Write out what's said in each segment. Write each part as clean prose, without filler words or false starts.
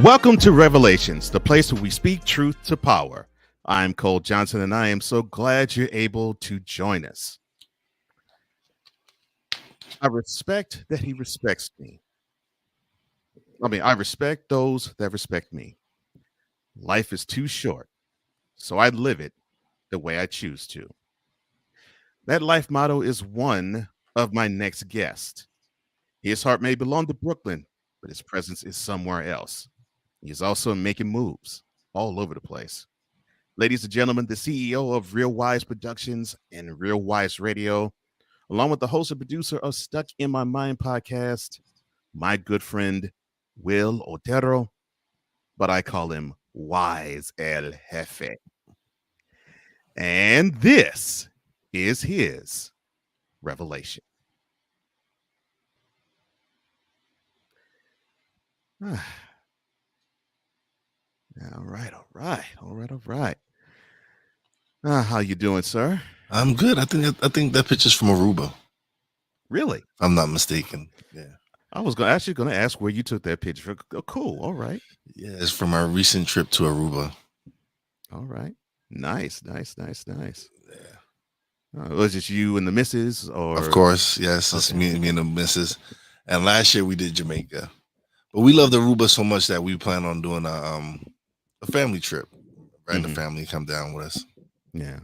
Welcome to Revelations, the place where we speak truth to power. I'm Cole Johnson, and I am so glad you're able to join us. I respect that he respects me. I respect those that respect me. Life is too short, so I live it the way I choose to. That life motto is one of my next guests. His heart may belong to Brooklyn, but his presence is somewhere else. He is also making moves all over the place. Ladies and gentlemen, the CEO of Real Wize Productions and Real Wize Radio, along with the host and producer of Stuck in My Mind podcast, my good friend Will Otero, but I call him Wize El Jefe. And this is his revelation. All right. How you doing, sir? I'm good. I think that picture's from Aruba. Really? If I'm not mistaken. Yeah. I was actually going to ask where you took that picture. Oh, cool. All right. Yeah, it's from our recent trip to Aruba. All right. Nice. Yeah. Was it you and the missus, or? Of course, yes. It's me and the missus. And last year we did Jamaica, but we loved Aruba so much that we plan on doing a family trip. Right, the family come down with us. Yeah,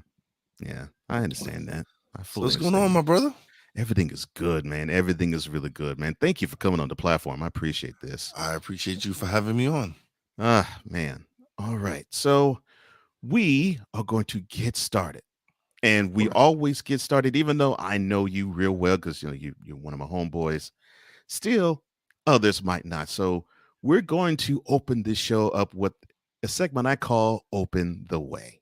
I understand that. So what's going on, my brother? Everything is good, man. Everything is really good, man. Thank you for coming on the platform. I appreciate this. I appreciate you for having me on. Man. All right. So we are going to get started. And we always get started, even though I know you real well, because you're one of my homeboys. Still, others might not. So we're going to open this show up with a segment I call Open the Way.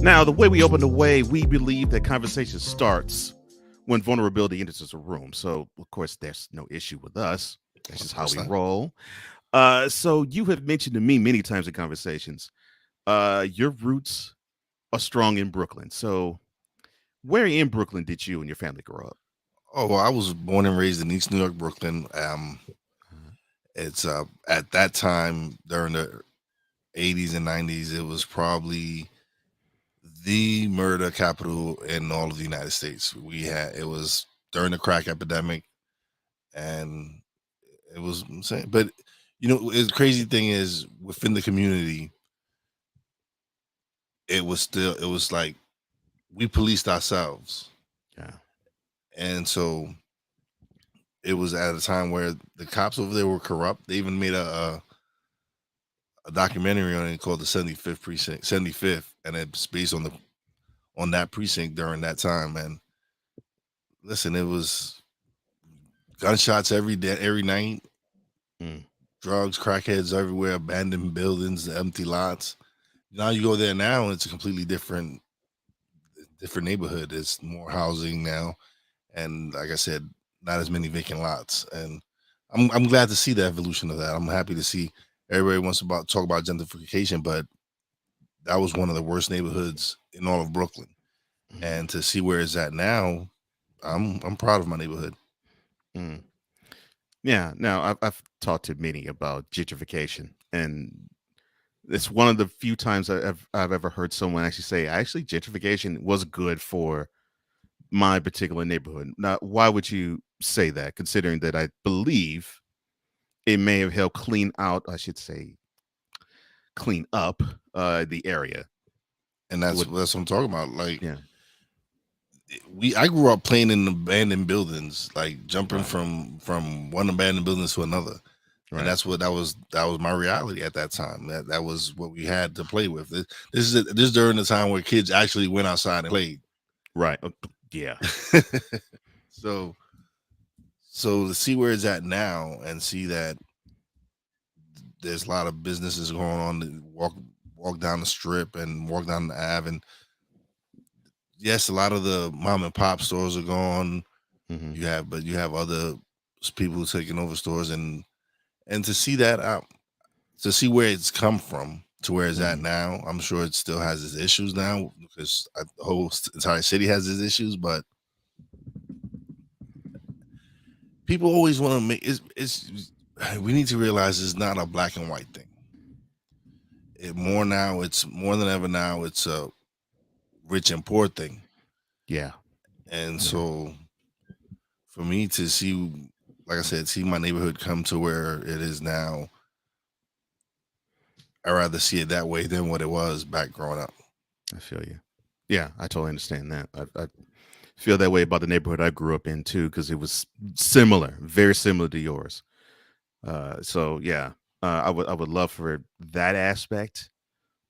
Now, the way we open the way, we believe that conversation starts when vulnerability enters a room. So, of course, there's no issue with us. That's just how we roll. So you have mentioned to me many times in conversations, your roots are strong in Brooklyn. So where in Brooklyn did you and your family grow up? Oh, well, I was born and raised in East New York, Brooklyn. It's at that time during the 80s and 90s, it was probably the murder capital in all of the United States. It was during the crack epidemic, and it was insane. But the crazy thing is, within the community, it was like we policed ourselves. Yeah. And so it was at a time where the cops over there were corrupt. They even made a documentary on it called the 75th Precinct, 75th, and it's based on that precinct during that time. And listen, it was gunshots every night, drugs, crackheads everywhere, abandoned buildings, empty lots. Now you go there now, and it's a completely different neighborhood. It's more housing now, and like I said, not as many vacant lots. And I'm glad to see the evolution of that. I'm happy to see everybody wants to talk about gentrification, but that was one of the worst neighborhoods in all of Brooklyn. And to see where it's at now, I'm proud of my neighborhood. Yeah. Now I've talked to many about gentrification, and it's one of the few times I've ever heard someone actually say, actually, gentrification was good for my particular neighborhood. Now, why would you say that, considering that I believe it may have helped clean up the area? And that's what I'm talking about. Like, I grew up playing in abandoned buildings, like jumping from one abandoned building to another. Right. And that was my reality at that time. That was what we had to play with. This is during the time where kids actually went outside and played. Right. Yeah. So to see where it's at now and see that there's a lot of businesses going on that walk down the strip and walk down the Ave, and yes, a lot of the mom and pop stores are gone. Hmm. You have other people taking over stores, and to see that out, to see where it's come from to where it's at Hmm. now. I'm sure it still has its issues now because the whole entire city has its issues, but people always want to make it's we need to realize it's not a black and white thing. More now, it's more than ever now. It's a rich and poor thing, Yeah. and Yeah. so for me to see, like I said, see my neighborhood come to where it is now, I rather see it that way than what it was back growing up. I feel you. Yeah, I totally understand that. I feel that way about the neighborhood I grew up in too, because it was similar, very similar to yours. So yeah, I would love for that aspect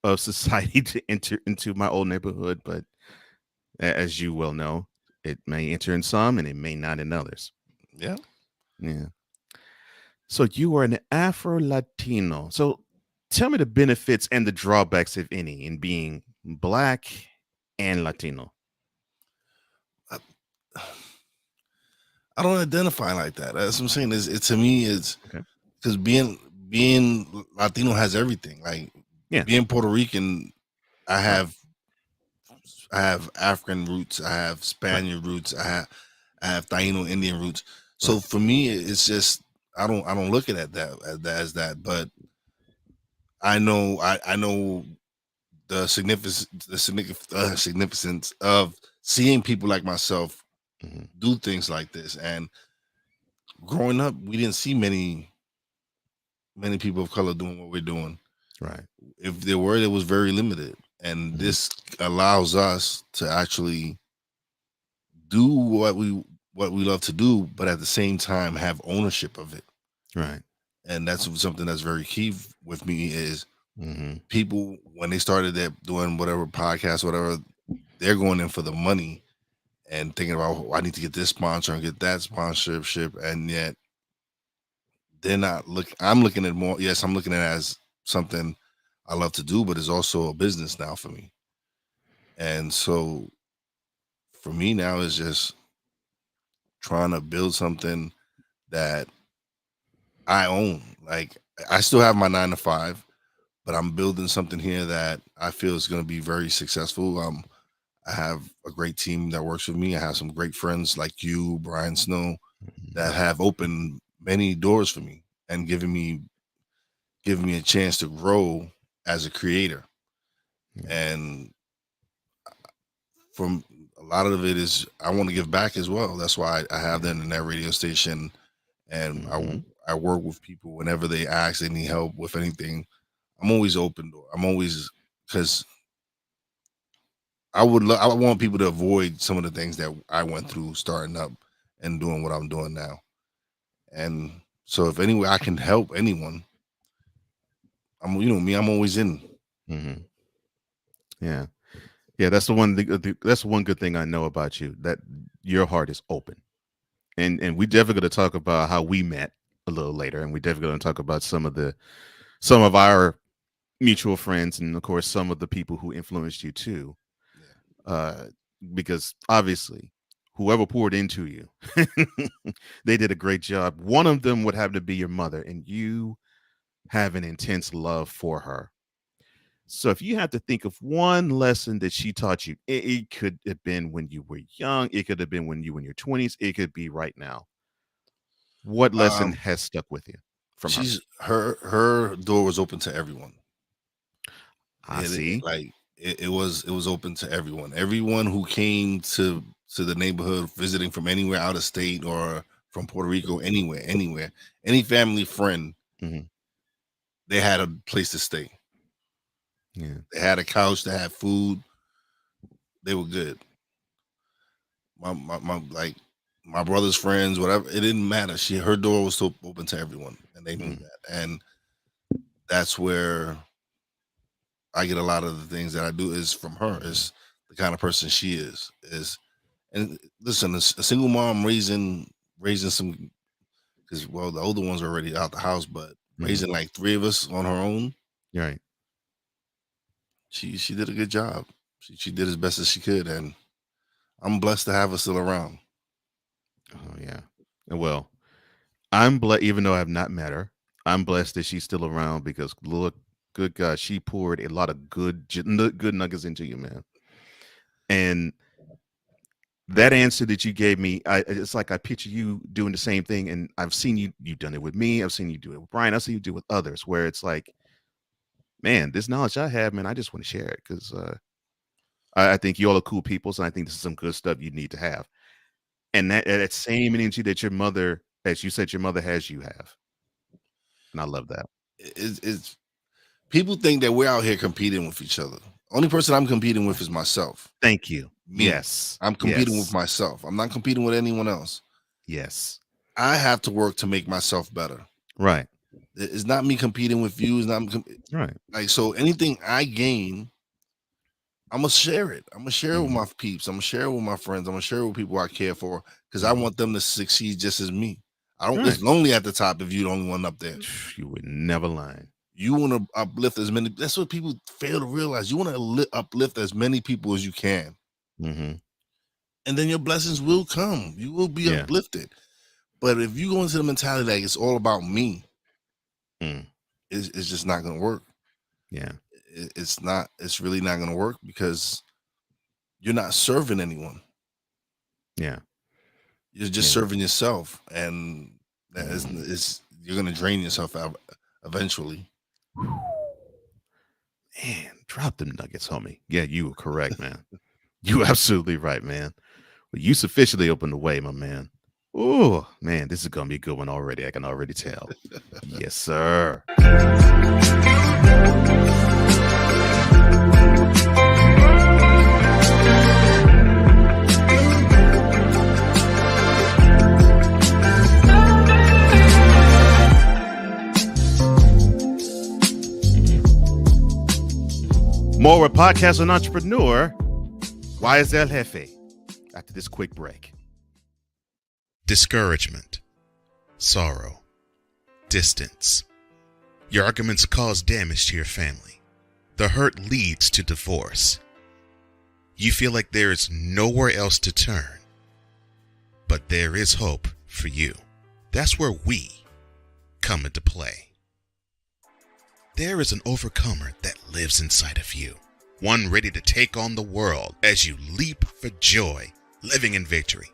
of society to enter into my old neighborhood, but as you well know, it may enter in some and it may not in others. Yeah. Yeah. So you are an Afro Latino. So tell me the benefits and the drawbacks, if any, in being black and Latino. I, I don't identify like that. That's what I'm saying. Is it to me is Okay. because being Latino has everything. Like Yeah. being Puerto Rican, I Right. have I have African roots, I have Right. Spaniard roots, I have Taino Indian roots. So Right. for me, it's just I don't look at it as that, but I know the significance of seeing people like myself Hmm. do things like this. And growing up, we didn't see many people of color doing what we're doing. Right. If there were, it was very limited. And Hmm. this allows us to actually do what we love to do, but at the same time have ownership of it. Right. And that's something that's very key with me is Hmm. people when they started their doing whatever podcast, whatever, they're going in for the money and thinking about "Oh, I need to get this sponsor and get that sponsorship, and yet they're not look. I'm looking at more. Yes, I'm looking at it as something I love to do, but it's also a business now for me. And so for me now is just trying to build something that I own. Like I still have my 9 to 5, but I'm building something here that I feel is going to be very successful. I have a great team that works with me. I have some great friends like you, Brian Snow, that have opened many doors for me and given me a chance to grow as a creator. And from a lot of it is I want to give back as well. That's why I have that in that radio station, and Hmm. I work with people whenever they ask they need help with anything. I'm always open door. I'm always because I want people to avoid some of the things that I went through starting up and doing what I'm doing now. And so if any way I can help anyone, I'm you know me, I'm always in. Hmm. Yeah. Yeah. That's the one. That's one good thing I know about you, that your heart is open. And we definitely going to talk about how we met a little later, and we definitely going to talk about some of our mutual friends, and of course some of the people who influenced you too. Yeah. Uh, because obviously, whoever poured into you, they did a great job. One of them would happen to be your mother, and you have an intense love for her. So if you had to think of one lesson that she taught you, it could have been when you were young, it could have been when you were in your 20s, it could be right now. What lesson Um, has stuck with you from her? she's her door was open to everyone. I see. Like it was open to everyone. Everyone who came to the neighborhood visiting from anywhere out of state or from Puerto Rico, anywhere, any family friend, Hmm. they had a place to stay. Yeah. They had a couch, they had food, they were good. My like my brother's friends, whatever, it didn't matter. Her door was still open to everyone, and they knew Mhm. that. And that's where I get a lot of the things that I do is from her. Is the kind of person she is. Is and listen, a single mom raising some because well the older ones are already out the house, but Mhm. raising like 3 of us on her own, Right. she did a good job. She did as best as she could, and I'm blessed to have her still around. Oh yeah. And well, I'm blessed, even though I have not met her. I'm blessed that she's still around because look, good God, she poured a lot of good nuggets into you, man. And that answer that you gave me, it's like I picture you doing the same thing, and I've seen you've done it with me. I've seen you do it with Brian. I've seen you do it with others, where it's like, man, this knowledge I have, man, I just want to share it because I think you all are cool people, so I think this is some good stuff you need to have. And that same energy that your mother, as you said, your mother has, you have, and I love that. It's people think that we're out here competing with each other. Only person I'm competing with is myself. Thank you. Me. Yes. I'm competing with Yes. myself. I'm not competing with anyone else. Yes. I have to work to make myself better. Right. It's not me competing with you. It's not Right. like, so anything I gain, I'm gonna share it. I'm gonna share it with my peeps. I'm gonna share it with my friends. I'm gonna share it with people I care for because I want them to succeed just as me. I don't. Right. It's lonely at the top if you're the only one up there. You would never lie. You want to uplift as many. That's what people fail to realize. You want to uplift as many people as you can, Mm-hmm. and then your blessings will come. You will be Yeah. uplifted. But if you go into the mentality like it's all about me, Mm. it's just not gonna work. Yeah. It's not. It's really not gonna work because you're not serving anyone. Yeah. You're just Yeah. serving yourself, and that Mhm. is you're gonna drain yourself out eventually. Man, drop them nuggets, homie. Yeah, you were correct, man. You absolutely right, man. Well, you sufficiently opened the way, my man. Oh, man, this is gonna be a good one already. I can already tell. Yes, sir. More with podcast and entrepreneur. Wize Jefe. After this quick break. Discouragement, sorrow, distance. Your arguments cause damage to your family. The hurt leads to divorce. You feel like there is nowhere else to turn. But there is hope for you. That's where we come into play. There is an overcomer that lives inside of you. One ready to take on the world as you leap for joy, living in victory.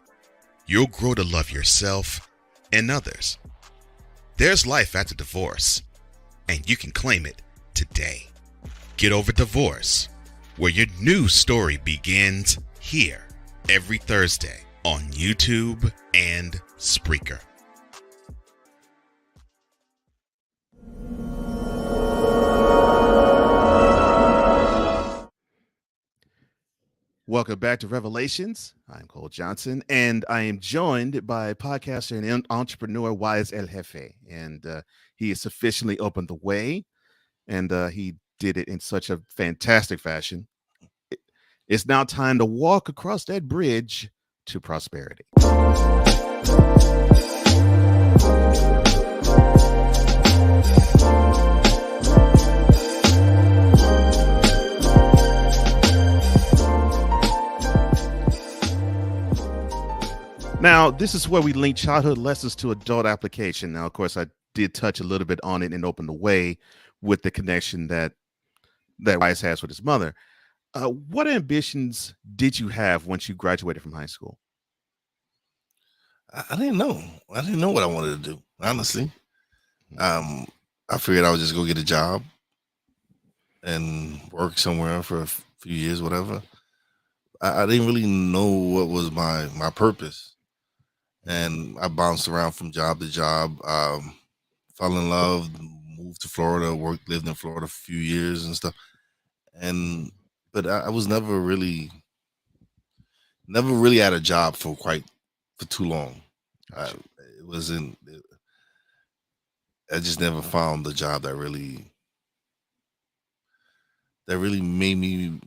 You'll grow to love yourself and others. There's life after divorce, and you can claim it today. Get Over Divorce, where your new story begins here every Thursday on YouTube and Spreaker. Welcome back to Revelations. I'm Cole Johnson, and I am joined by podcaster and entrepreneur Wize Jefe. And he has sufficiently opened the way, and he did it in such a fantastic fashion. It's now time to walk across that bridge to prosperity. Now, this is where we link childhood lessons to adult application. Now, of course, I did touch a little bit on it and open the way with the connection that Rice has with his mother. What ambitions did you have once you graduated from high school? I didn't know. I didn't know what I wanted to do. Honestly, I figured I would just go get a job and work somewhere for a few years, whatever. I didn't really know what was my purpose, and I bounced around from job to job. Fell in love, moved to Florida, lived in Florida for a few years and stuff. And but I was never really had a job for too long. Gotcha. It wasn't. I just never found the job that really made me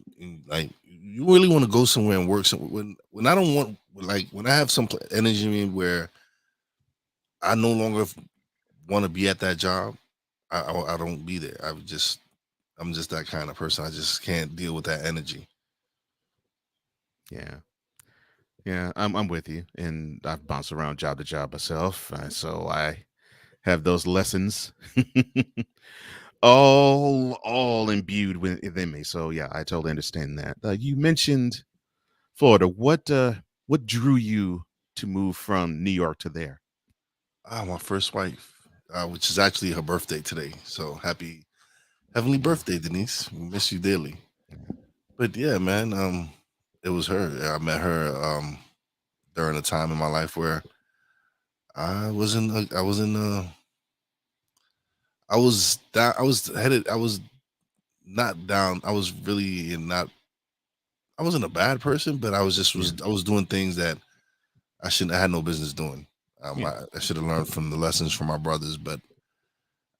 like. You really want to go somewhere and work somewhere when I don't want, like, when I have some energy in me where I no longer want to be at that job. I don't be there. I'm just that kind of person. I just can't deal with that energy. Yeah. Yeah, I'm with you, and I've bounced around job to job myself, so I have those lessons all imbued within me. So yeah, I totally understand that. You mentioned Florida. What drew you to move from New York to there? Ah, my first wife, which is actually her birthday today. So happy heavenly Mm, birthday, Denise. We miss you dearly. But yeah, man, it was her. I met her during a time in my life where I was in I was down I was headed I was not down. I was really not I wasn't a bad person, but yeah, I was doing things that I had no business doing. yeah, I should have learned from the lessons from my brothers, but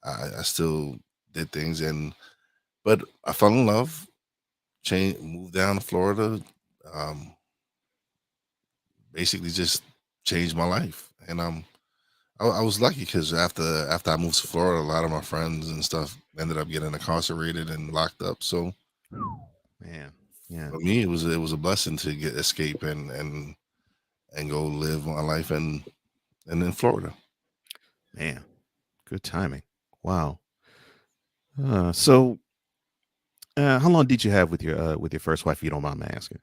I still did things, and but I fell in love, changed, moved down to Florida, um, basically just changed my life, and I was lucky because after I moved to Florida, a lot of my friends and stuff ended up getting incarcerated and locked up. So man, yeah, for me, it was a blessing to get escape and go live my life and in Florida. man. Good timing. Wow. So, how long did you have with your first wife? If you don't mind me asking.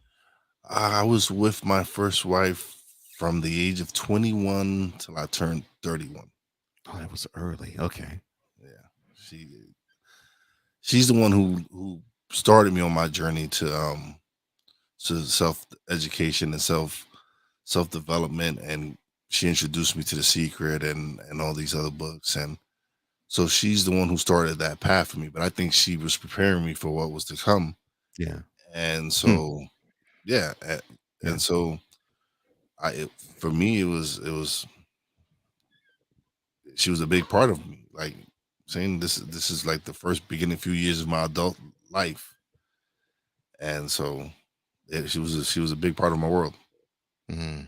I was with my first wife from the age of 21 till I turned 31. Oh, that was early. Okay. Yeah, she she's the one who started me on my journey to self education and self development, and she introduced me to The Secret and all these other books, and so she's the one who started that path for me. But I think she was preparing me for what was to come, Yeah. and Hmm. so yeah, Yeah. and so for me it was she was a big part of me. Like saying this is like the first beginning few years of my adult life, and so yeah, she was a big part of my world. Mhm.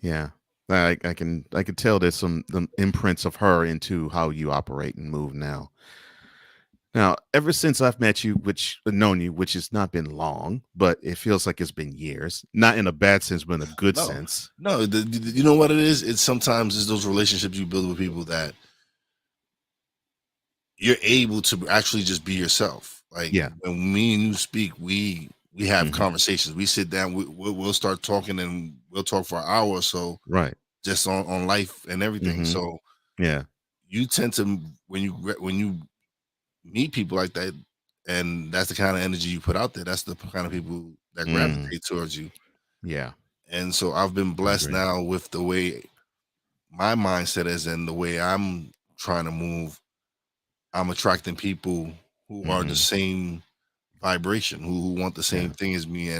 Yeah. I can tell there's some the imprints of her into how you operate and move now. Now, ever since I've met you, which known you, which has not been long, but it feels like it's been years. Not in a bad sense, but in a good No, sense. no, you know what it is? It's sometimes it's those relationships you build with people that you're able to actually just be yourself. Like Yeah. when me and you speak, we have Hmm. conversations. We sit down, we'll start talking, and we'll talk for an hour or so Right. just on life and everything. Hmm. So Yeah. you tend to when you meet people like that, and that's the kind of energy you put out there. That's the kind of people that Mm. gravitate towards you. Yeah. And so I've been I blessed agree. now with the way my mindset is and the way I'm trying to move. I'm attracting people who are the Hmm. same vibration, who want the same Yeah. thing as me,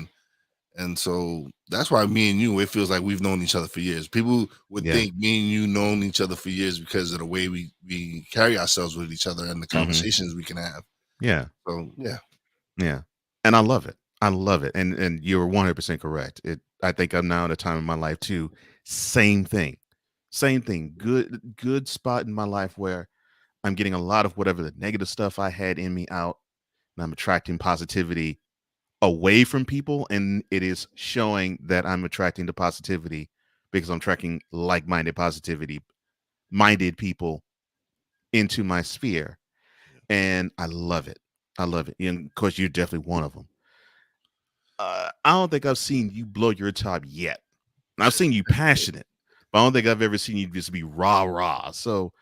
and so that's why me and you, it feels like we've known each other for years. People would Yeah. think me and you known each other for years because of the way we carry ourselves with each other and the Hmm. conversations we can have. Yeah. So yeah, Yeah. And I love it. I love it. And you're 100% correct. I think I'm now at a time in my life too. Same thing. Same thing. Good spot in my life where I'm getting a lot of whatever the negative stuff I had in me out, and I'm attracting positivity away from people, and it is showing that I'm attracting the positivity because I'm tracking like-minded positivity minded people into my sphere, and I love it. I love it. And of course, you're definitely one of them. I don't think I've seen you blow your top yet. I've seen you passionate, but I don't think I've ever seen you just be rah rah. So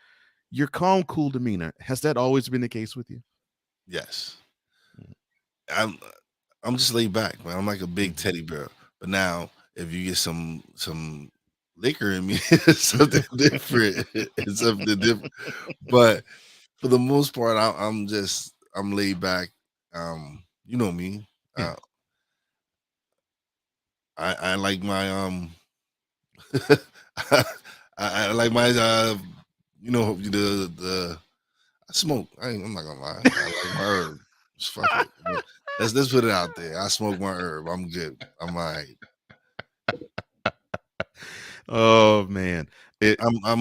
your calm, cool demeanor, has that always been the case with you? yes. I'm I'm just laid back, man. I'm like a big Mhm. teddy bear. But now if you get some liquor in me, it's something different. It's something different. But for the most part, I'm laid back. You know me. Yeah. Uh, I like my I like my you know the I smoke. I'm not gonna lie. I like my herb. Just fuck it. Let's put it out there. I smoke my herb. I'm good. I'm all right. Oh man. It,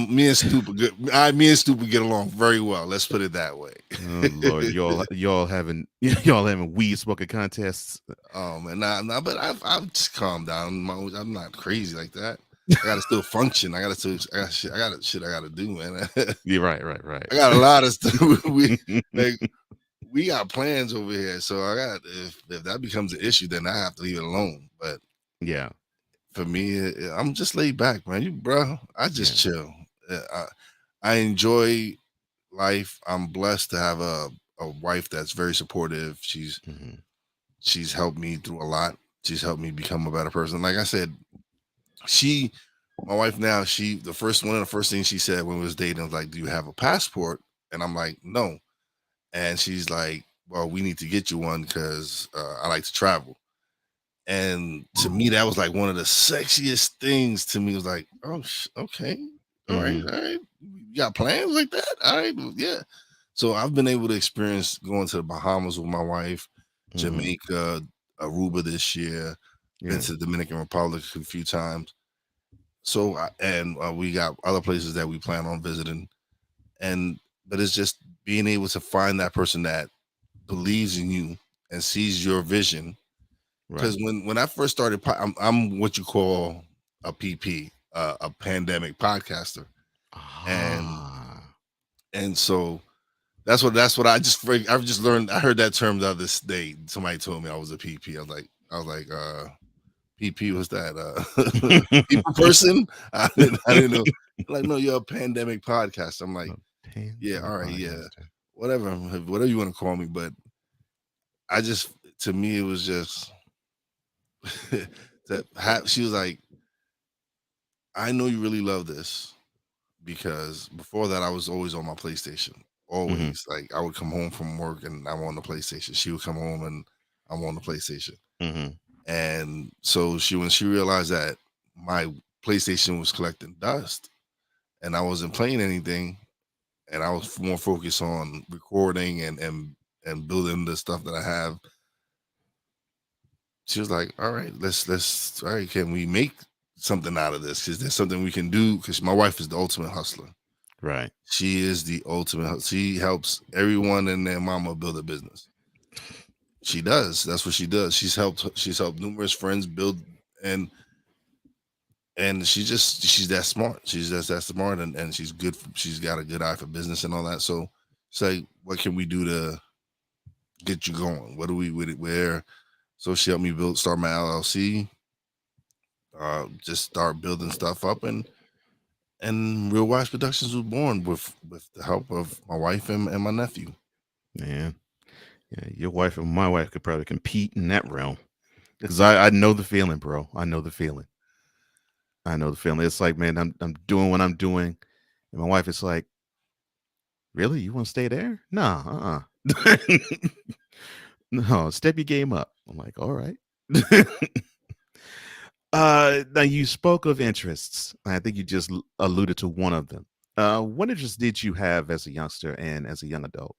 Me and Stupid good. Me and Stupid get along very well. Let's put it that way. oh Lord, y'all having weed smoking contests. Oh man, nah, but I've just calmed down. I'm not crazy like that. I gotta still function. I got shit I gotta do, man. Yeah, right. I got a lot of stuff. We got plans over here, so I got if that becomes an issue, then I have to leave it alone. But yeah, for me, I'm just laid back, man. Bro, I just chill. I enjoy life. I'm blessed to have a wife that's very supportive. She's helped me through a lot. She's helped me become a better person. Like I said, my wife now, one of the first things she said when we was dating was like, "Do you have a passport?" And I'm like, "No." And she's like, "Well, we need to get you one because I like to travel." And to me, that was like one of the sexiest things to me. It was like, "Oh, okay, all right. You got plans like that? All right, yeah." So I've been able to experience going to the Bahamas with my wife, Jamaica, Aruba this year, been to the Dominican Republic a few times. So we got other places that we plan on visiting, but it's just being able to find that person that believes in you and sees your vision. Because when I first started, I'm what you call a PP, a pandemic podcaster, and so that's what I just learned. I heard that term the other day. Somebody told me I was a PP. I was like, PP was that people person? I didn't know. Like, no, you're a pandemic podcast. I'm like, yeah, all right, yeah, whatever you want to call me. But to me, it was just she was like, I know you really love this, because before that I was always on my PlayStation. Always. Like I would come home from work and I'm on the PlayStation. She would come home and I'm on the PlayStation. And so when she realized that my PlayStation was collecting dust and I wasn't playing anything, and I was more focused on recording and building the stuff that I have, she was like, all right, all right, can we make something out of this? Because there's something we can do. Because my wife is the ultimate hustler. Right. She is the ultimate. She helps everyone and their mama build a business. She does. That's what she does. She's helped numerous friends build, and she's that smart. She's that smart, and she's good. She's got a good eye for business and all that. So it's like, what can we do to get you going? What do we where? So she helped me start my LLC. Just start building stuff up, and Real Wise Productions was born with the help of my wife and my nephew. Man, yeah, your wife and my wife could probably compete in that realm, because I know the feeling, bro. I know the feeling. It's like, man, I'm doing what I'm doing, and my wife is like, really, you want to stay there? Nah, no, step your game up. I'm like, all right. Now you spoke of interests. I think you just alluded to one of them. What interests did you have as a youngster and as a young adult?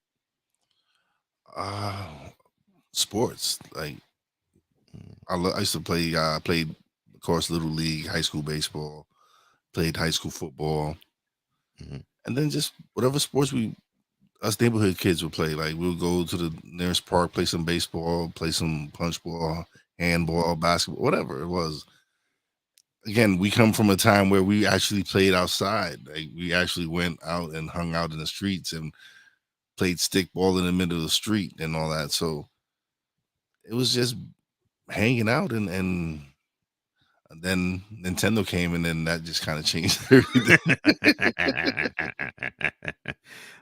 Sports. Like I used to play. Played, of course, little league, high school baseball. Played high school football, and then just whatever sports us neighborhood kids would play. Like we'll go to the nearest park, play some baseball, play some punch ball, handball, basketball, whatever it was. Again, we come from a time where we actually played outside. Like we actually went out and hung out in the streets and played stickball in the middle of the street and all that. So it was just hanging out, and then Nintendo came, and then that just kind of changed everything.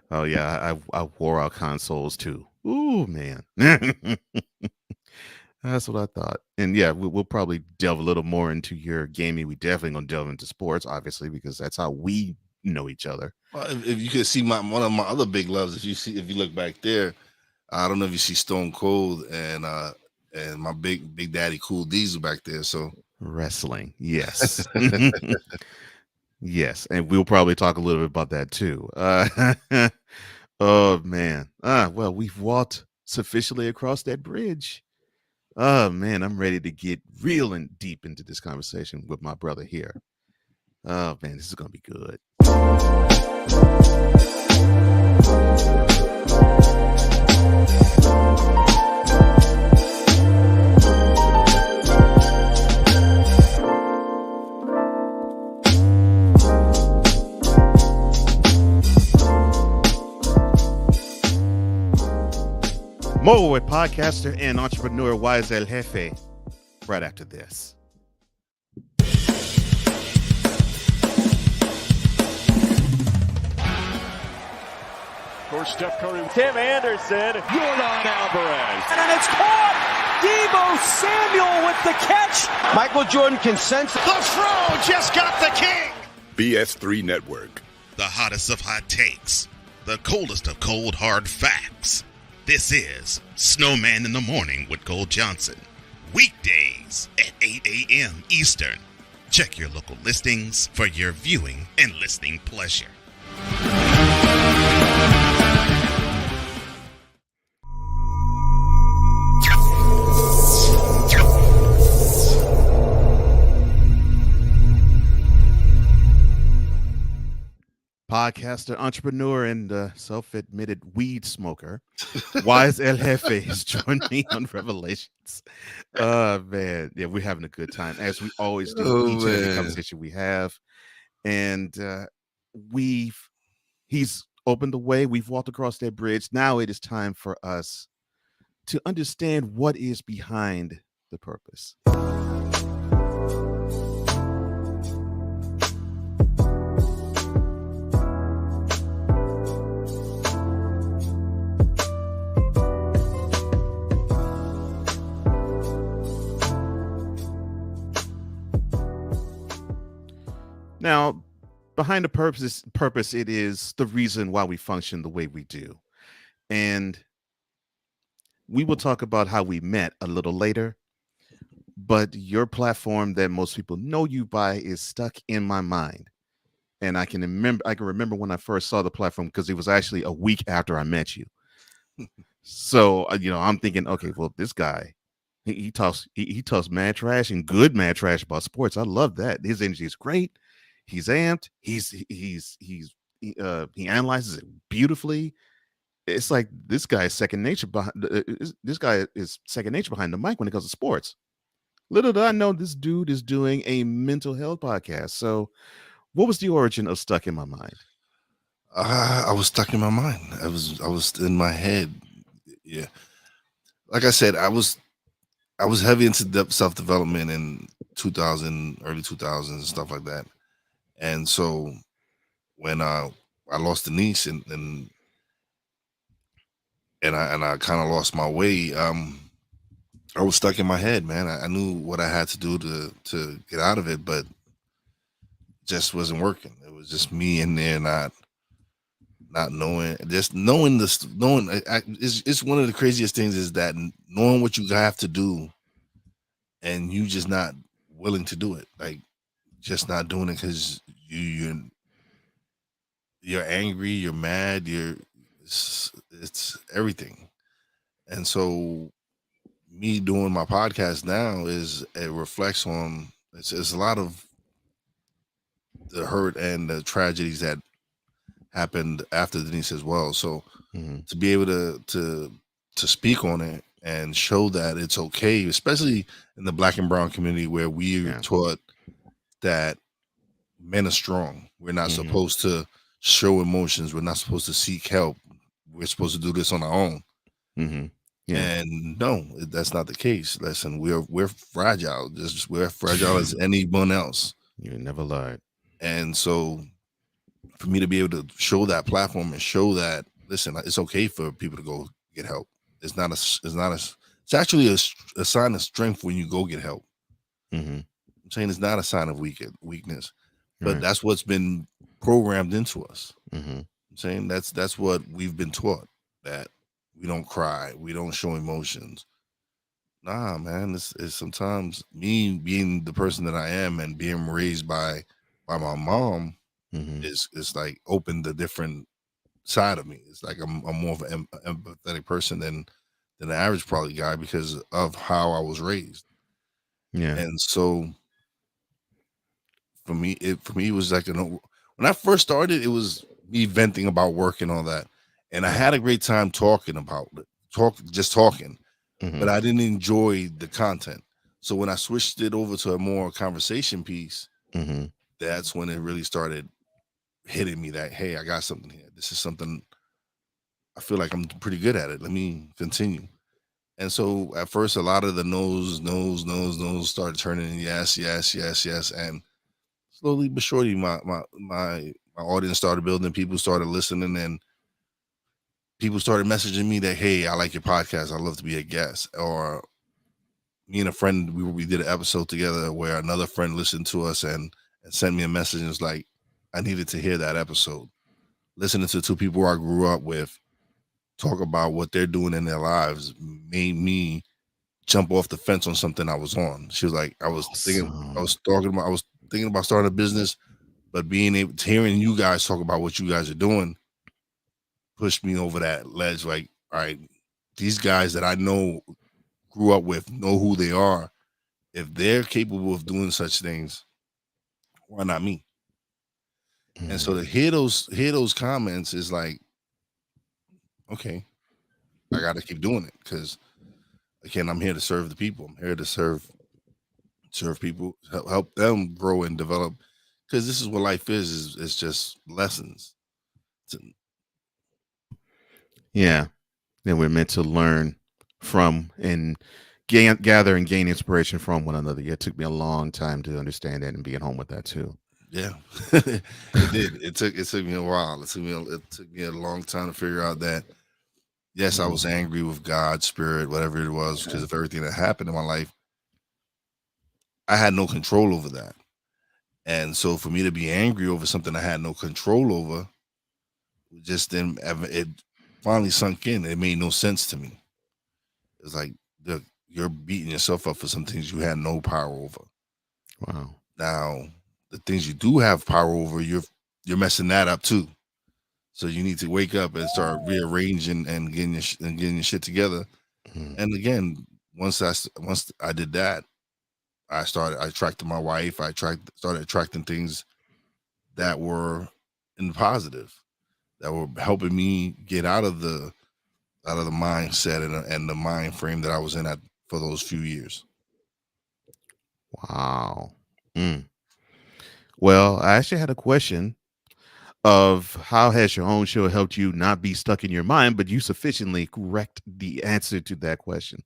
Oh yeah, I wore out consoles too. Ooh man. That's what I thought. And yeah, we'll probably delve a little more into your gaming. We definitely gonna delve into sports, obviously, because that's how we know each other. Well, if you could see one of my other big loves, if you look back there, I don't know if you see Stone Cold and my big daddy Cool Diesel back there. So Wrestling, yes. Yes, and we'll probably talk a little bit about that too. Oh man. Well, we've walked sufficiently across that bridge. Oh man, I'm ready to get real and deep into this conversation with my brother here. Oh man, this is gonna be good. More with podcaster and entrepreneur Wize El Jefe right after this. Of course, Steph Curry, Tim Anderson, Jordan Alvarez, and it's caught. Debo Samuel with the catch. Michael Jordan can sense The throw just got the king. BS3 Network. The hottest of hot takes, the coldest of cold hard facts. This is Snowman in the Morning with Cole Johnson. Weekdays at 8 a.m. Eastern. Check your local listings for your viewing and listening pleasure. Podcaster, entrepreneur, and self-admitted weed smoker, Wize El Jefe has joined me on Revelations. Man, yeah, we're having a good time as we always do. Each and every conversation we have, and he's opened the way. We've walked across that bridge. Now it is time for us to understand what is behind the purpose. Now, behind the purpose, it is the reason why we function the way we do. And we will talk about how we met a little later. But your platform that most people know you by is stuck in my mind. And I can remember when I first saw the platform because it was actually a week after I met you. So, I'm thinking, okay, well, this guy, he talks mad trash and good mad trash about sports. I love that. His energy is great. He's amped. He analyzes it beautifully. It's like this guy is second nature behind. This guy is second nature behind the mic when it comes to sports. Little did I know this dude is doing a mental health podcast. So, what was the origin of Stuck in My Mind? I was stuck in my mind. I was in my head. Yeah, like I said, I was heavy into self-development in 2000, early 2000s and stuff like that. And so when I lost Denise and I kind of lost my way, I was stuck in my head, man. I knew what I had to do to get out of it, but just wasn't working. It was just me in there, not knowing, just knowing this, knowing. It's one of the craziest things is that knowing what you have to do, and you just not willing to do it, like just not doing it because you're angry, you're mad, it's everything. And so me doing my podcast now is it reflects on it's a lot of the hurt and the tragedies that happened after Denise as well. So to be able to speak on it and show that it's okay, especially in the Black and brown community where we are taught that men are strong. We're not supposed to show emotions. We're not supposed to seek help. We're supposed to do this on our own. Yeah. And no, that's not the case. Listen, we're fragile. We're fragile as anyone else. You never lied. And so for me to be able to show that platform and show that, listen, it's okay for people to go get help. It's actually a sign of strength when you go get help. I'm saying it's not a sign of weakness, but that's what's been programmed into us. I'm saying that's what we've been taught, that we don't cry, we don't show emotions. Nah, man, it's sometimes me being the person that I am and being raised by my mom is like opened a different side of me. It's like I'm more of an empathetic person than the average probably guy because of how I was raised. Yeah. And so for me, it was like when I first started, it was me venting about work and all that, and I had a great time talking about it, talking, but I didn't enjoy the content. So when I switched it over to a more conversation piece, that's when it really started hitting me that, hey, I got something here. This is something I feel like I'm pretty good at it. Let me continue. And so at first, a lot of the no's started turning in yes, yes, yes, yes, and slowly but surely, my audience started building. People started listening, and people started messaging me that, hey, I like your podcast. I'd love to be a guest. Or me and a friend, we did an episode together where another friend listened to us and sent me a message and was like, I needed to hear that episode. Listening to two people I grew up with talk about what they're doing in their lives made me jump off the fence on something I was on. She was like, I was thinking about starting a business, but being able to hearing you guys talk about what you guys are doing pushed me over that ledge. Like, all right, these guys that I know, grew up with, know who they are. If they're capable of doing such things, why not me? And so to hear those comments is like, okay, I got to keep doing it, because again, I'm here to serve the people. I'm here to serve people, help them grow and develop, because this is what life is just lessons. Yeah. And we're meant to learn from and gather and gain inspiration from one another. Yeah, it took me a long time to understand that and be at home with that too. Yeah, it did. It took me a while. It took me a long time to figure out that, yes, I was angry with God, spirit, whatever it was, because of everything that happened in my life. I had no control over that. And so for me to be angry over something I had no control over, just then it finally sunk in. It made no sense to me. It's like you're beating yourself up for some things you had no power over. Wow. Now, the things you do have power over, you're messing that up too. So you need to wake up and start rearranging and getting your shit together. And again, once I did that, I attracted my wife. Started attracting things that were in the positive, that were helping me get out of the mindset and the mind frame that I was in for those few years. Wow. Well, I actually had a question of how has your own show helped you not be stuck in your mind, but you sufficiently correct the answer to that question.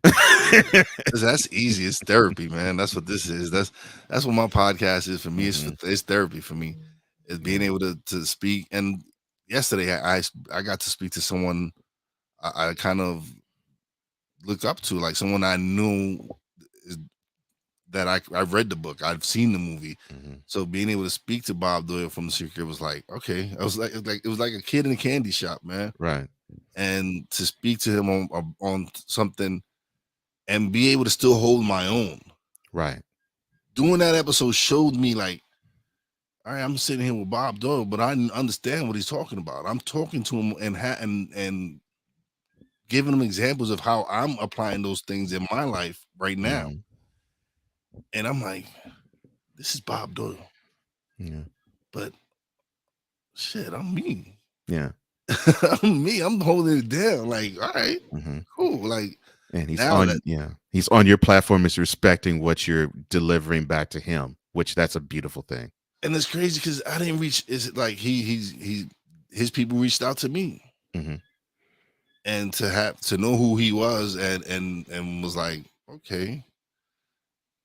That's easy. It's therapy, man. That's what this is. That's what my podcast is for me. It's therapy for me. It's being able to speak. And yesterday I got to speak to someone I kind of look up to, like someone I knew that I've read the book, I've seen the movie. So being able to speak to Bob Doyle from The Secret was like, okay. I was like, it was like a kid in a candy shop, man. Right. And to speak to him on something and be able to still hold my own. Right. Doing that episode showed me, like, all right, I'm sitting here with Bob Doyle, but I understand what he's talking about. I'm talking to him and giving him examples of how I'm applying those things in my life right now. And I'm like, this is Bob Doyle. Yeah. But shit, I'm me. Yeah. I'm me. I'm holding it down. Like, all right, cool. Like, and he's he's on your platform, is respecting what you're delivering back to him, which that's a beautiful thing. And it's crazy because I didn't reach. Is it like his people reached out to me, and to know who he was and was like, okay,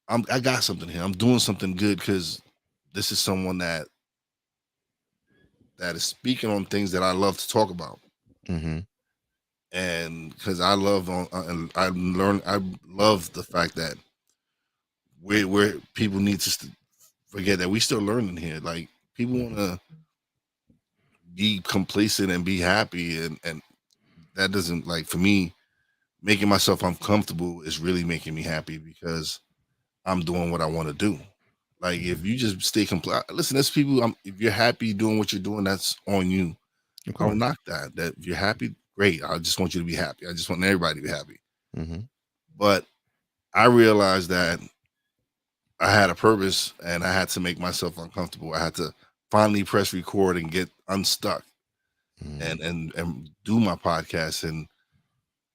I got something here. I'm doing something good, because this is someone that is speaking on things that I love to talk about. And because I love and I love the fact that where people need to forget that we still learning here. Like, people want to be complacent and be happy, and that doesn't, like, for me, making myself uncomfortable is really making me happy, because I'm doing what I want to do. Like, if you just stay listen, there's people, if you're happy doing what you're doing, that's on you. I don't knock that. That if you're happy, great. I just want you to be happy. I just want everybody to be happy. But I realized that I had a purpose, and I had to make myself uncomfortable. I had to finally press record and get unstuck, Mm, and do my podcast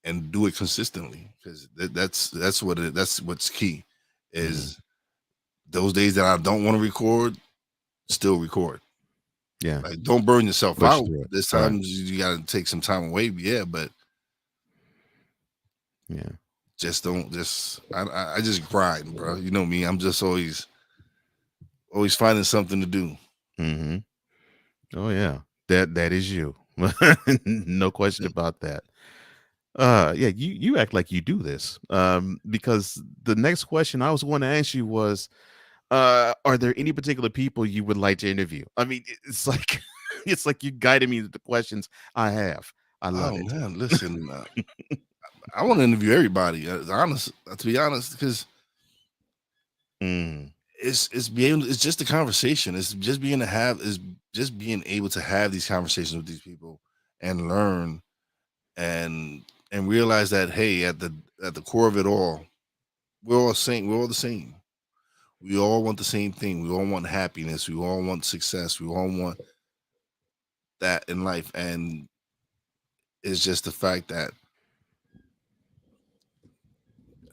and do it consistently, because that's what's key mm-hmm. is those days that I don't want to record, still record. Yeah. Like, don't burn yourself Push out. through it. This Right. time you got to take some time away. Yeah, but Yeah. just don't just I just grind, bro. You know me. I'm just always finding something to do. Mm-hmm. Oh yeah. That is you. No question about that. Yeah, you act like you do this. Because the next question I was going to ask you was, are there any particular people you would like to interview? I mean, it's like it's like you guided me to the questions I have. I love Oh it. man, listen, I want to interview everybody. To be honest, because Mm, it's just a conversation. It's just being able to have these conversations with these people and learn and realize that, hey, at the core of it all, we're all the same. We all want the same thing. We all want happiness. We all want success. We all want that in life. And it's just the fact that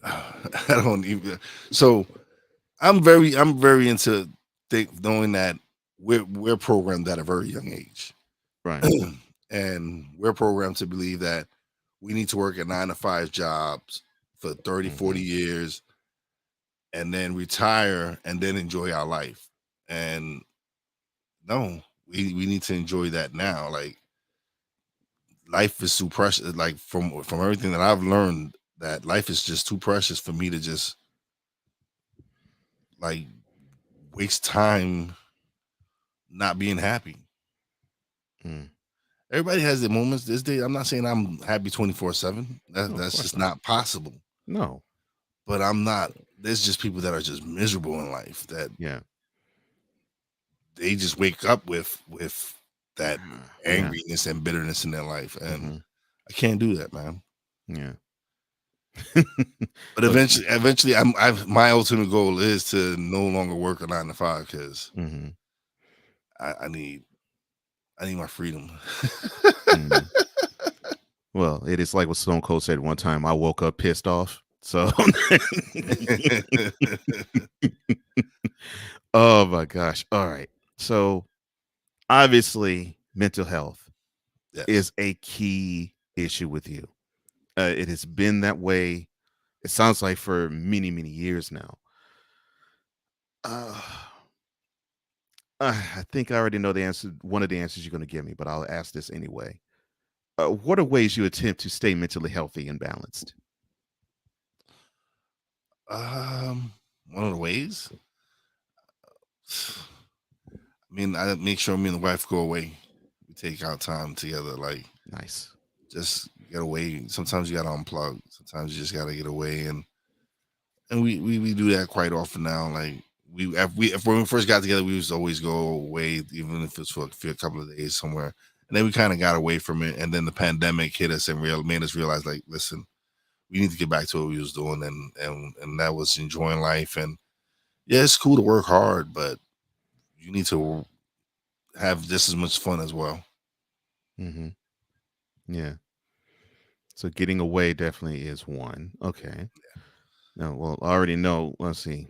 I don't even. So I'm very into knowing that we're programmed at a very young age, right. and we're programmed to believe that we need to work at 9 to 5 jobs for 30, 40 Hmm. years and then retire and then enjoy our life. And no, we need to enjoy that now. Like, life is too precious. Like, from everything that I've learned, that life is just too precious for me to just like waste time not being happy. Mm. Everybody has their moments. This day, I'm not saying I'm happy 24/7. No, of That's course just not. not possible. No. But I'm not. There's just people that are just miserable in life, that Yeah. they just wake up with that Yeah. angriness and bitterness in their life, and Hmm. I can't do that, man. Yeah. But Look. eventually, my ultimate goal is to no longer work a 9 to 5, because Hmm. I need my freedom. Hmm. Well, it is like what Stone Cold said one time. I woke up pissed off. So, oh my gosh. All right. So, obviously, mental health Yes. is a key issue with you. It has been that way. It sounds like for many, many years now. Uh, I think I already know the answer. One of the answers you're going to give me, but I'll ask this anyway. What are ways you attempt to stay mentally healthy and balanced? Um, One of the ways, I mean, I make sure me and the wife go away. We take out time together, like, Nice. just get away. Sometimes you gotta unplug. Sometimes you just gotta get away, and we do that quite often now. Like, if when we first got together, we used to always go away, even if it's for a couple of days somewhere. And then we kind of got away from it, and then the pandemic hit us and made us realize, like, listen, we need to get back to what we was doing, and that was enjoying life. And yeah, it's cool to work hard, but you need to have just as much fun as well. Hmm. Yeah. So getting away definitely is one. Okay. No, well, I already know. Let's see.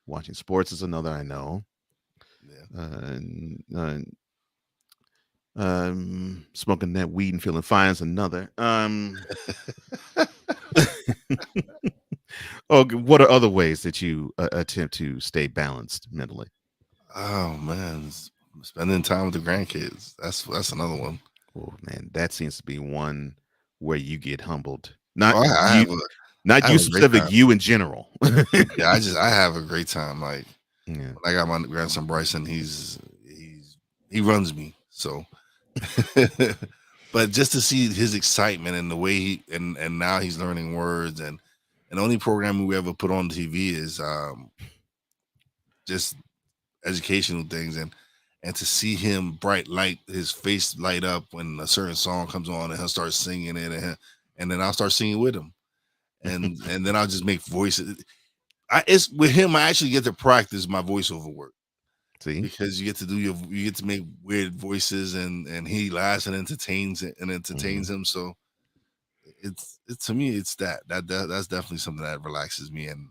Watching sports is another I know. Yeah. Uh, smoking that weed and feeling fine is another. Oh, what are other ways that you attempt to stay balanced mentally? Oh man, spending time with the grandkids. That's another one. Oh man, that seems to be one where you get humbled. Oh, Not I you have a great specific, time. you in general. Yeah, I have a great time. Like, Yeah. when I got my grandson Bryson, he runs me. So, but just to see his excitement and the way and now he's learning words, and the only programming we ever put on TV is just educational things, and to see him bright light, his face light up when a certain song comes on, and he'll start singing it, and then I'll start singing with him, and then I'll just make voices. it's with him. I actually get to practice my voiceover work. See, Because you get to make weird voices, and he laughs and entertains him. So it's to me, it's that's definitely something that relaxes me, and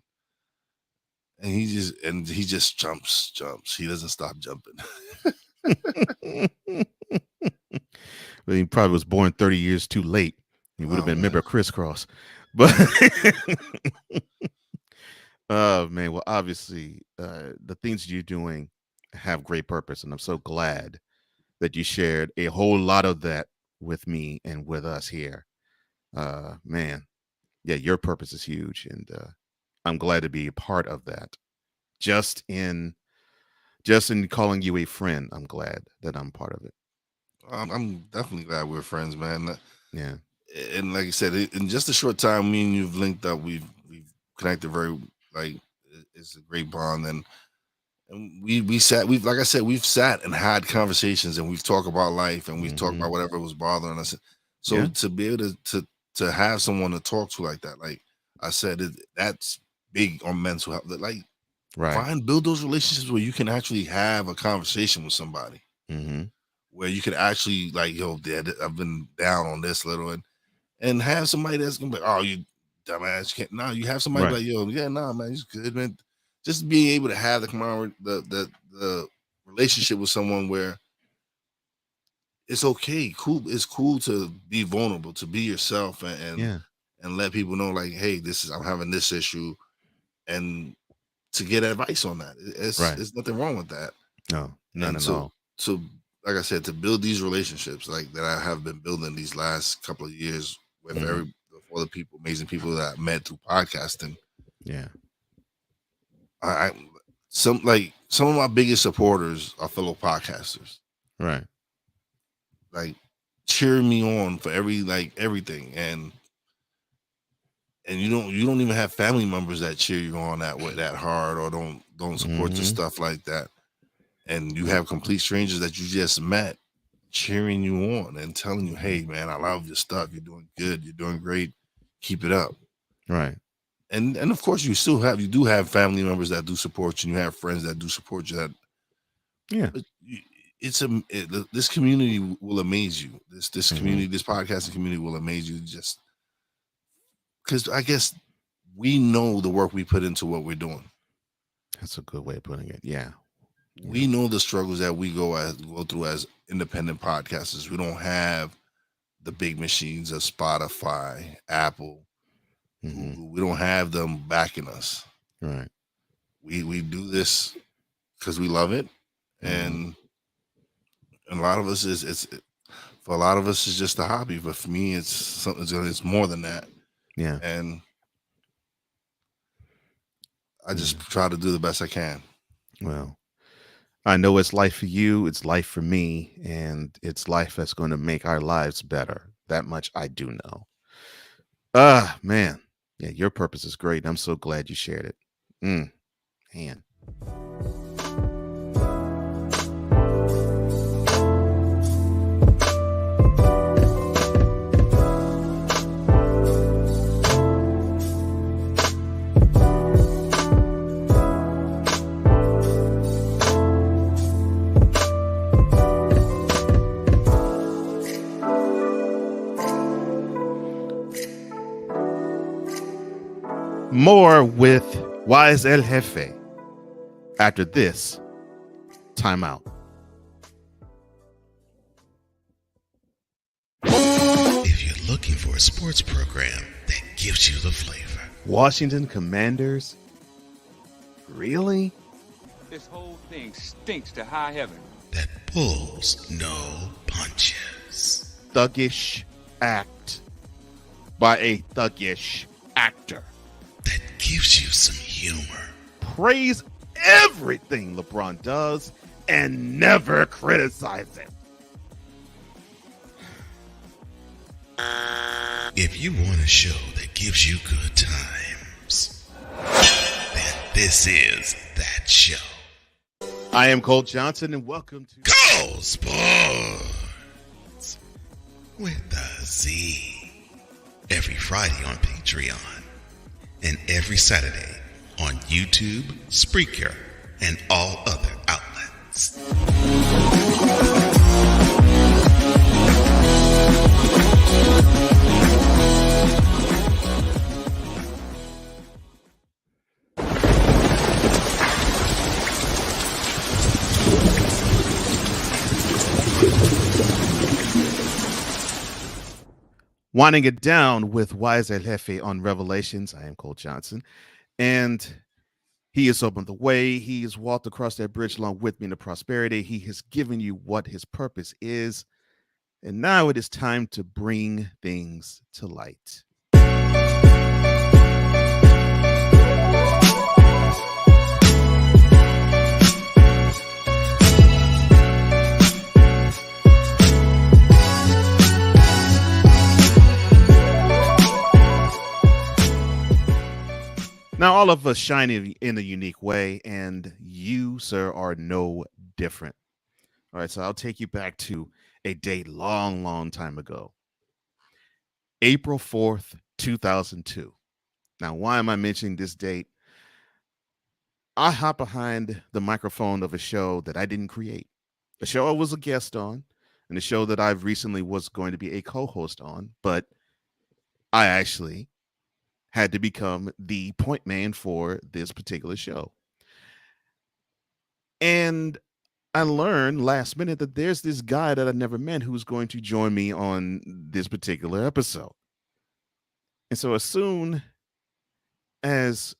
he just jumps. He doesn't stop jumping. well, he probably was born 30 years too late. He would have been a member of Crisscross, but oh man, well, obviously, the things you're doing have great purpose, and I'm so glad that you shared a whole lot of that with me and with us here. Man, yeah, your purpose is huge, and I'm glad to be a part of that. Just in calling you a friend, I'm glad that I'm part of it. I'm definitely glad we're friends, man. Yeah. And like I said, in just a short time, me and you've linked up. We've connected very, like, it's a great bond, and we've sat and had conversations, and we've talked about life, and we've talked about whatever was bothering us. So to be able to have someone to talk to like that, like I said, that's big on mental health. Like, build those relationships where you can actually have a conversation with somebody, where you can actually, like, yo, Dad, I've been down on this little, and have somebody that's gonna be, oh, you dumbass, you can't. No, you have somebody like, yo, yeah, nah, man, he's good, man. Just being able to have the relationship with someone where it's okay, cool. It's cool to be vulnerable, to be yourself, and let people know, like, hey, I'm having this issue, and to get advice on that. There's nothing wrong with that. No, none at all. So, like I said, to build these relationships like that I have been building these last couple of years with all the people, amazing people that I met through podcasting. Yeah. Some of my biggest supporters are fellow podcasters. Right. Like, cheering me on for everything. And you don't even have family members that cheer you on that hard, or don't support your stuff like that. And you have complete strangers that you just met cheering you on and telling you, hey man, I love your stuff. You're doing good. You're doing great. Keep it up. Right. And of course you do have family members that do support you, and you have friends that do support you. That this community will amaze you. This community, this podcasting community will amaze you, just because I guess we know the work we put into what we're doing. That's a good way of putting it. Yeah. We know the struggles that we go through as independent podcasters. We don't have the big machines of Spotify, Apple, Google. We don't have them backing us. Right. We do this because we love it, and a lot of us for a lot of us it's just a hobby. But for me, it's something. It's more than that. Yeah. And I just try to do the best I can. Well, I know it's life for you, it's life for me, and it's life that's going to make our lives better. That much I do know. Man. Yeah, your purpose is great. I'm so glad you shared it. Man. More with Wize El Jefe after this timeout. If you're looking for a sports program that gives you the flavor. Washington Commanders? Really? This whole thing stinks to high heaven. That pulls no punches. Thuggish act by a thuggish actor. That gives you some humor. Praise everything LeBron does and never criticize it. If you want a show that gives you good times, then this is that show. I am Cole Johnson, and welcome to Cole Sports with a Z. Every Friday on Patreon and every Saturday on YouTube, Spreaker, and all other outlets. Winding it down with Wize and Jefe on Revelations. I am Cole Johnson. And he has opened the way. He has walked across that bridge along with me into prosperity. He has given you what his purpose is. And now it is time to bring things to light. Now, all of us shine in a unique way, and you, sir, are no different. All right, so I'll take you back to a date long, long time ago. April 4th, 2002. Now, why am I mentioning this date? I hop behind the microphone of a show that I didn't create, a show I was a guest on, and a show that I've recently was going to be a co-host on, but I actually had to become the point man for this particular show. And I learned last minute that there's this guy that I never met who's going to join me on this particular episode. And so as soon as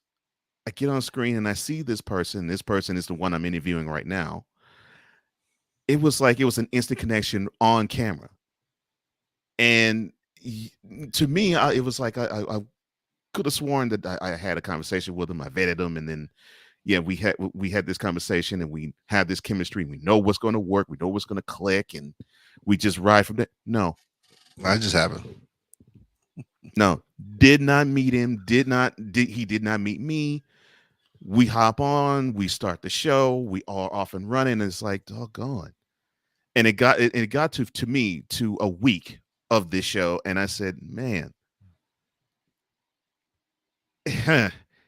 I get on screen and I see this person is the one I'm interviewing right now, it was like it was an instant connection on camera. And to me, it was like I could have sworn that I had a conversation with him. I vetted him, and then we had this conversation, and we have this chemistry. We know what's going to work. We know what's going to click, and we just ride from there. No, I just happened. No, did not meet him. He did not meet me. We hop on. We start the show. We are off and running. And it's like, doggone. And it got to me to a week of this show, and I said, man.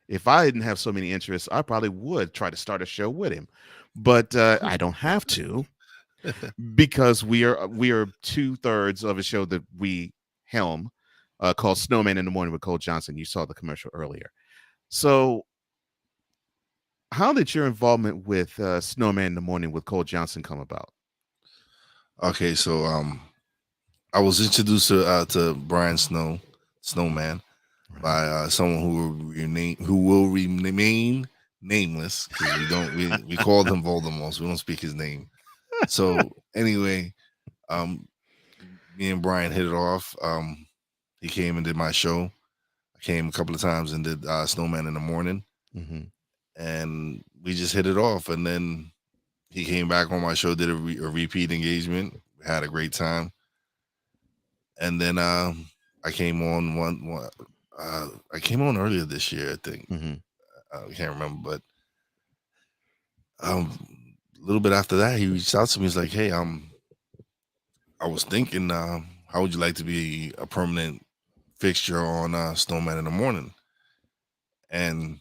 If I didn't have so many interests, I probably would try to start a show with him, but I don't have to because we are 2/3 of a show that we helm called Snowman in the Morning with Cole Johnson. You saw the commercial earlier. So how did your involvement with Snowman in the Morning with Cole Johnson come about? Okay, so I was introduced to Brian Snowman, by someone who will remain nameless, because we call him Voldemort, so we don't speak his name. So anyway, me and Brian hit it off. He came and did my show. I came a couple of times and did Snowman in the Morning, and we just hit it off. And then he came back on my show, did a repeat engagement, had a great time, and then I came on I came on earlier this year, I think. I can't remember, but a little bit after that, he reached out to me. He's like, "Hey, I was thinking, how would you like to be a permanent fixture on Snowman in the Morning?" And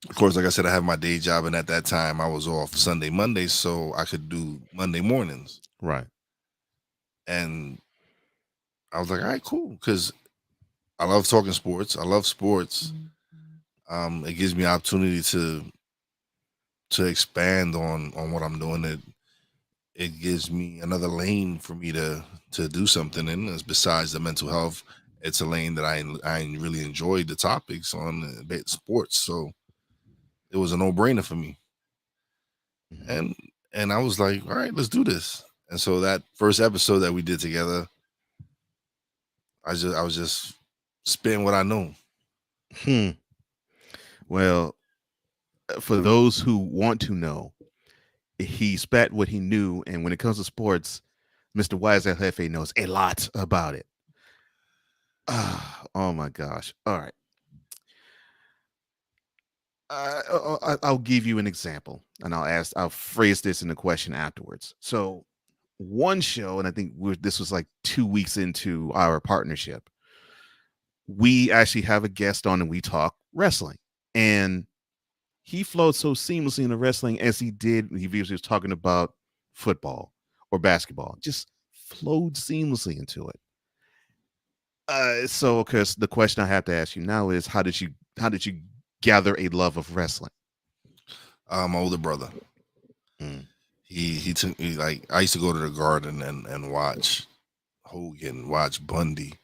of course, like I said, I have my day job, and at that time, I was off Sunday, Monday, so I could do Monday mornings. Right. And I was like, "All right, cool," because I love talking sports. I love sports. It gives me opportunity to expand on what I'm doing. It gives me another lane for me to do something in. Besides the mental health, it's a lane that I really enjoyed the topics on sports. So it was a no-brainer for me. And I was like, all right, let's do this. And so that first episode that we did together, I was just spitting what I know. Well, for those who want to know, he spat what he knew, and when it comes to sports, Mr. Wize El Jefe knows a lot about it. Oh my gosh! All right, I'll give you an example, and I'll phrase this in a question afterwards. So, one show, and I think this was like 2 weeks into our partnership, we actually have a guest on and we talk wrestling. And he flowed so seamlessly into wrestling as he did. He was talking about football or basketball, just flowed seamlessly into it. So, because the question I have to ask you now is, how did you gather a love of wrestling? My older brother. Mm. He took me, like, I used to go to the Garden and watch Hogan, watch Bundy,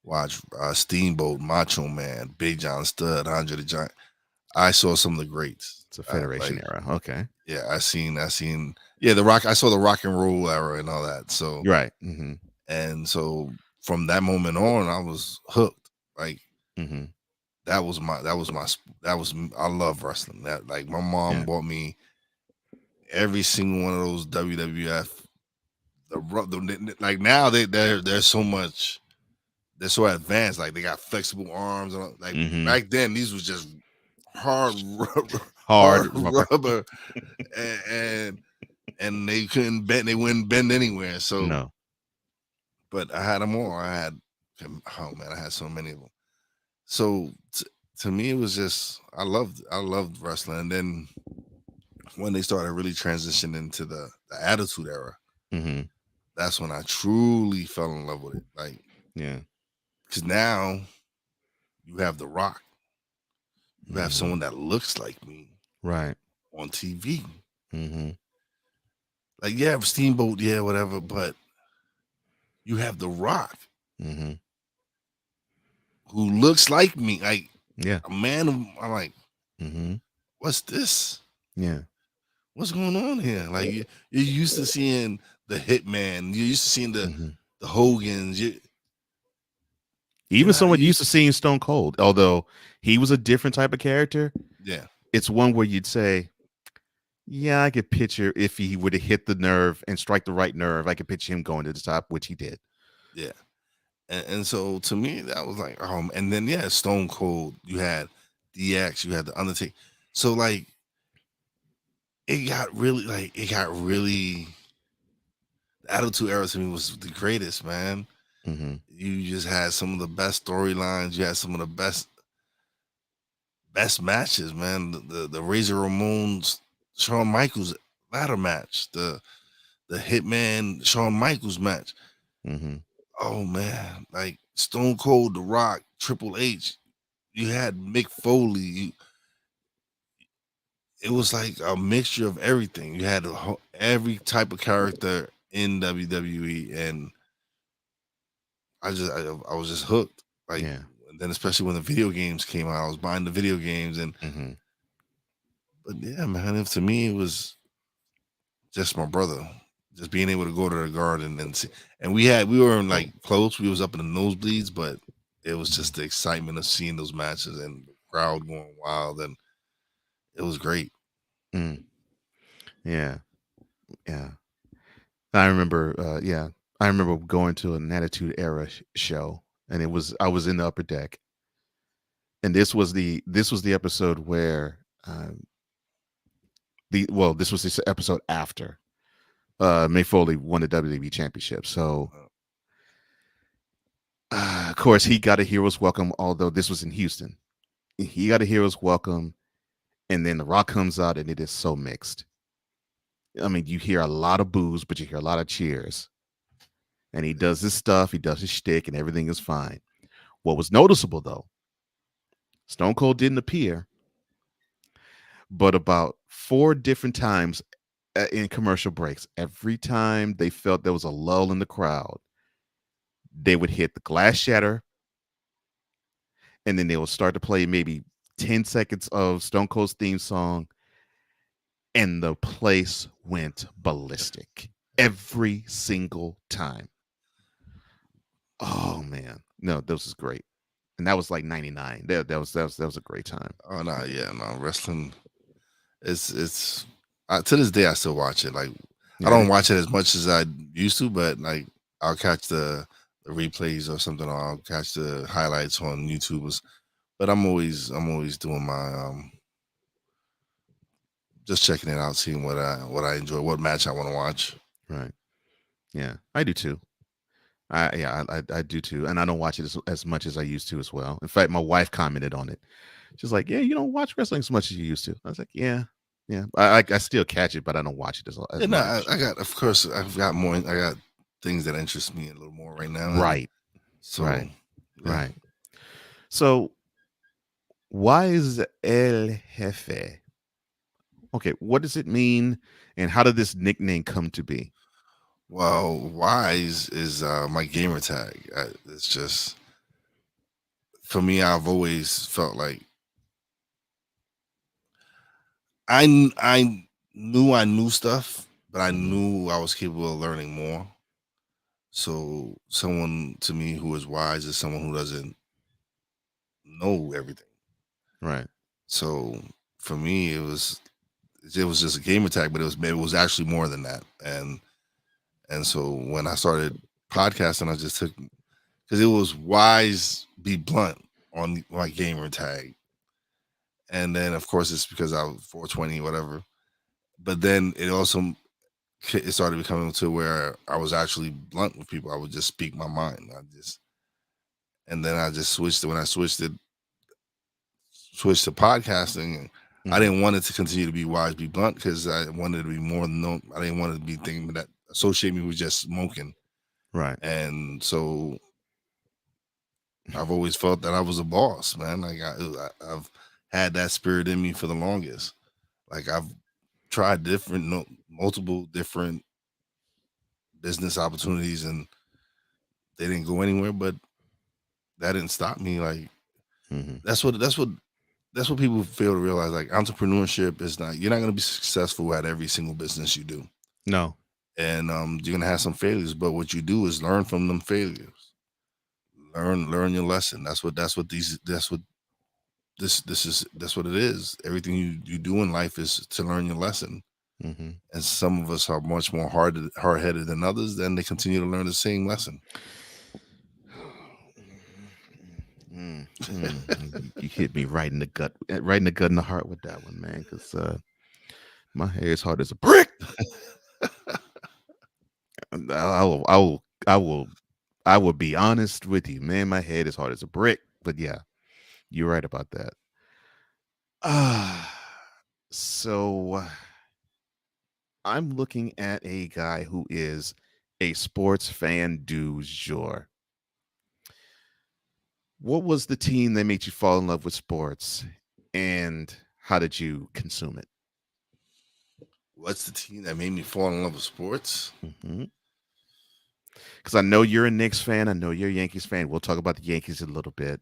watch Steamboat, Macho Man, Big John Studd, Andre the Giant. I saw some of the greats. It's a Federation era. Okay. Yeah, I seen the Rock. I saw the Rock and Roll era and all that. So Right. Mm-hmm. and so from that moment on, I was hooked. Like Mm-hmm. I love wrestling. That, like, my mom bought me every single one of those WWF. Like, now they're so much. They're so advanced. Like, they got flexible arms. And, like, back then, these was just hard rubber, and they couldn't bend. They wouldn't bend anywhere. So No. But I had them all. I had so many of them. So to me, it was just I loved wrestling. And then when they started really transitioning into the Attitude Era, that's when I truly fell in love with it. Like, yeah, because now you have The Rock, you have someone that looks like me, right, on TV. Like, yeah, Steamboat, yeah, whatever, but you have The Rock, who looks like me, like, yeah, a man. I'm like, what's this? Yeah, what's going on here? Like, you're used to seeing the Hitman, you're used to seeing the Hogans. Even someone used to seeing Stone Cold, although he was a different type of character. Yeah, it's one where you'd say, yeah, I could picture if he would have hit the nerve and strike the right nerve, I could picture him going to the top, which he did. Yeah. And so to me, that was like, and then, yeah, Stone Cold, you had DX, you had the Undertaker. So, like, it got really, the Attitude Era to me was the greatest, man. You just had some of the best storylines. You had some of the best matches, man. The Razor Ramon's Shawn Michaels ladder match, the Hitman Shawn Michaels match. Oh man, like Stone Cold, The Rock, Triple H. You had Mick Foley. It was like a mixture of everything. You had every type of character in WWE, and I was just hooked. Like, and then especially when the video games came out, I was buying the video games, and but yeah, man, to me it was just my brother, just being able to go to the Garden and see. And we were in, like, close. We was up in the nosebleeds, but it was just the excitement of seeing those matches and the crowd going wild, and it was great. Yeah. I remember. I remember going to an Attitude Era show, and I was in the upper deck, and this was the episode where this was the episode after Mick Foley won the WWE Championship. So, of course, he got a hero's welcome. Although this was in Houston, he got a hero's welcome, and then The Rock comes out, and it is so mixed. I mean, you hear a lot of boos, but you hear a lot of cheers. And he does his stuff, he does his shtick, and everything is fine. What was noticeable, though, Stone Cold didn't appear, but about 4 different times in commercial breaks, every time they felt there was a lull in the crowd, they would hit the glass shatter, and then they would start to play maybe 10 seconds of Stone Cold's theme song, and the place went ballistic every single time. Oh man, no, this is great, and that was like '99. That was a great time. Oh no, yeah, no, wrestling. It's to this day I still watch it. Like, I don't watch it as much as I used to, but like I'll catch the replays or something, or I'll catch the highlights on YouTube. But I'm always doing my just checking it out, seeing what I enjoy, what match I want to watch. Right. Yeah, I do too. I do too, and I don't watch it as much as I used to as well. In fact, my wife commented on it. She's like, yeah, you don't watch wrestling as much as you used to. I was like, yeah. I still catch it, but I don't watch it as Yeah, no, much. I got, of course, I've got more. I got things that interest me a little more right now. Right. So, Right. yeah. Right. So, Wize el Jefe. Okay, what does it mean, and how did this nickname come to be? Well, Wize is my gamer tag. It's just, for me, I've always felt like I knew I knew stuff, but I knew I was capable of learning more. So someone to me who is wise is someone who doesn't know everything. Right. So for me, it was just a gamer tag, but it was actually more than that. And so when I started podcasting, I just took, because it was Wise Be Blunt on my gamer tag. And then of course it's because I was 420, whatever. But then it started becoming to where I was actually blunt with people. I would just speak my mind. And then I just switched it. When I switched to podcasting, I didn't want it to continue to be Wise Be Blunt, because I wanted to be more than known. I didn't want it to be thinking that associate me with just smoking. Right. And so I've always felt that I was a boss, man. Like I've had that spirit in me for the longest. Like I've tried multiple different business opportunities, and they didn't go anywhere, but that didn't stop me. Like that's what people fail to realize. Like entrepreneurship is not, you're not going to be successful at every single business you do. No. And you're going to have some failures, but what you do is learn from them failures. Learn your lesson. That's what it is. Everything you do in life is to learn your lesson. And some of us are much more hard-headed than others, then they continue to learn the same lesson. You hit me right in the gut and the heart with that one, man, because my hair is hard as a brick. I will be honest with you, man. My head is hard as a brick, but yeah, you're right about that. So I'm looking at a guy who is a sports fan du jour. What was the team that made you fall in love with sports, and how did you consume it? What's the team that made me fall in love with sports? Because I know you're a Knicks fan. I know you're a Yankees fan. We'll talk about the Yankees in a little bit.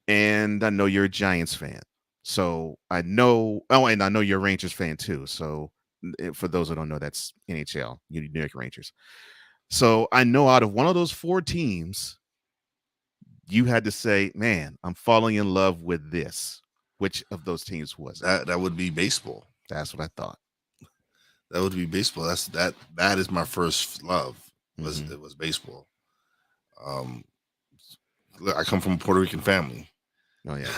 And I know you're a Giants fan. So I know, and I know you're a Rangers fan too. So for those who don't know, that's NHL, New York Rangers. So I know out of one of those four teams, you had to say, man, I'm falling in love with this. Which of those teams was it? That would be baseball. That's what I thought. That would be baseball. That is my first love. It was baseball. I come from a Puerto Rican family. Oh yeah.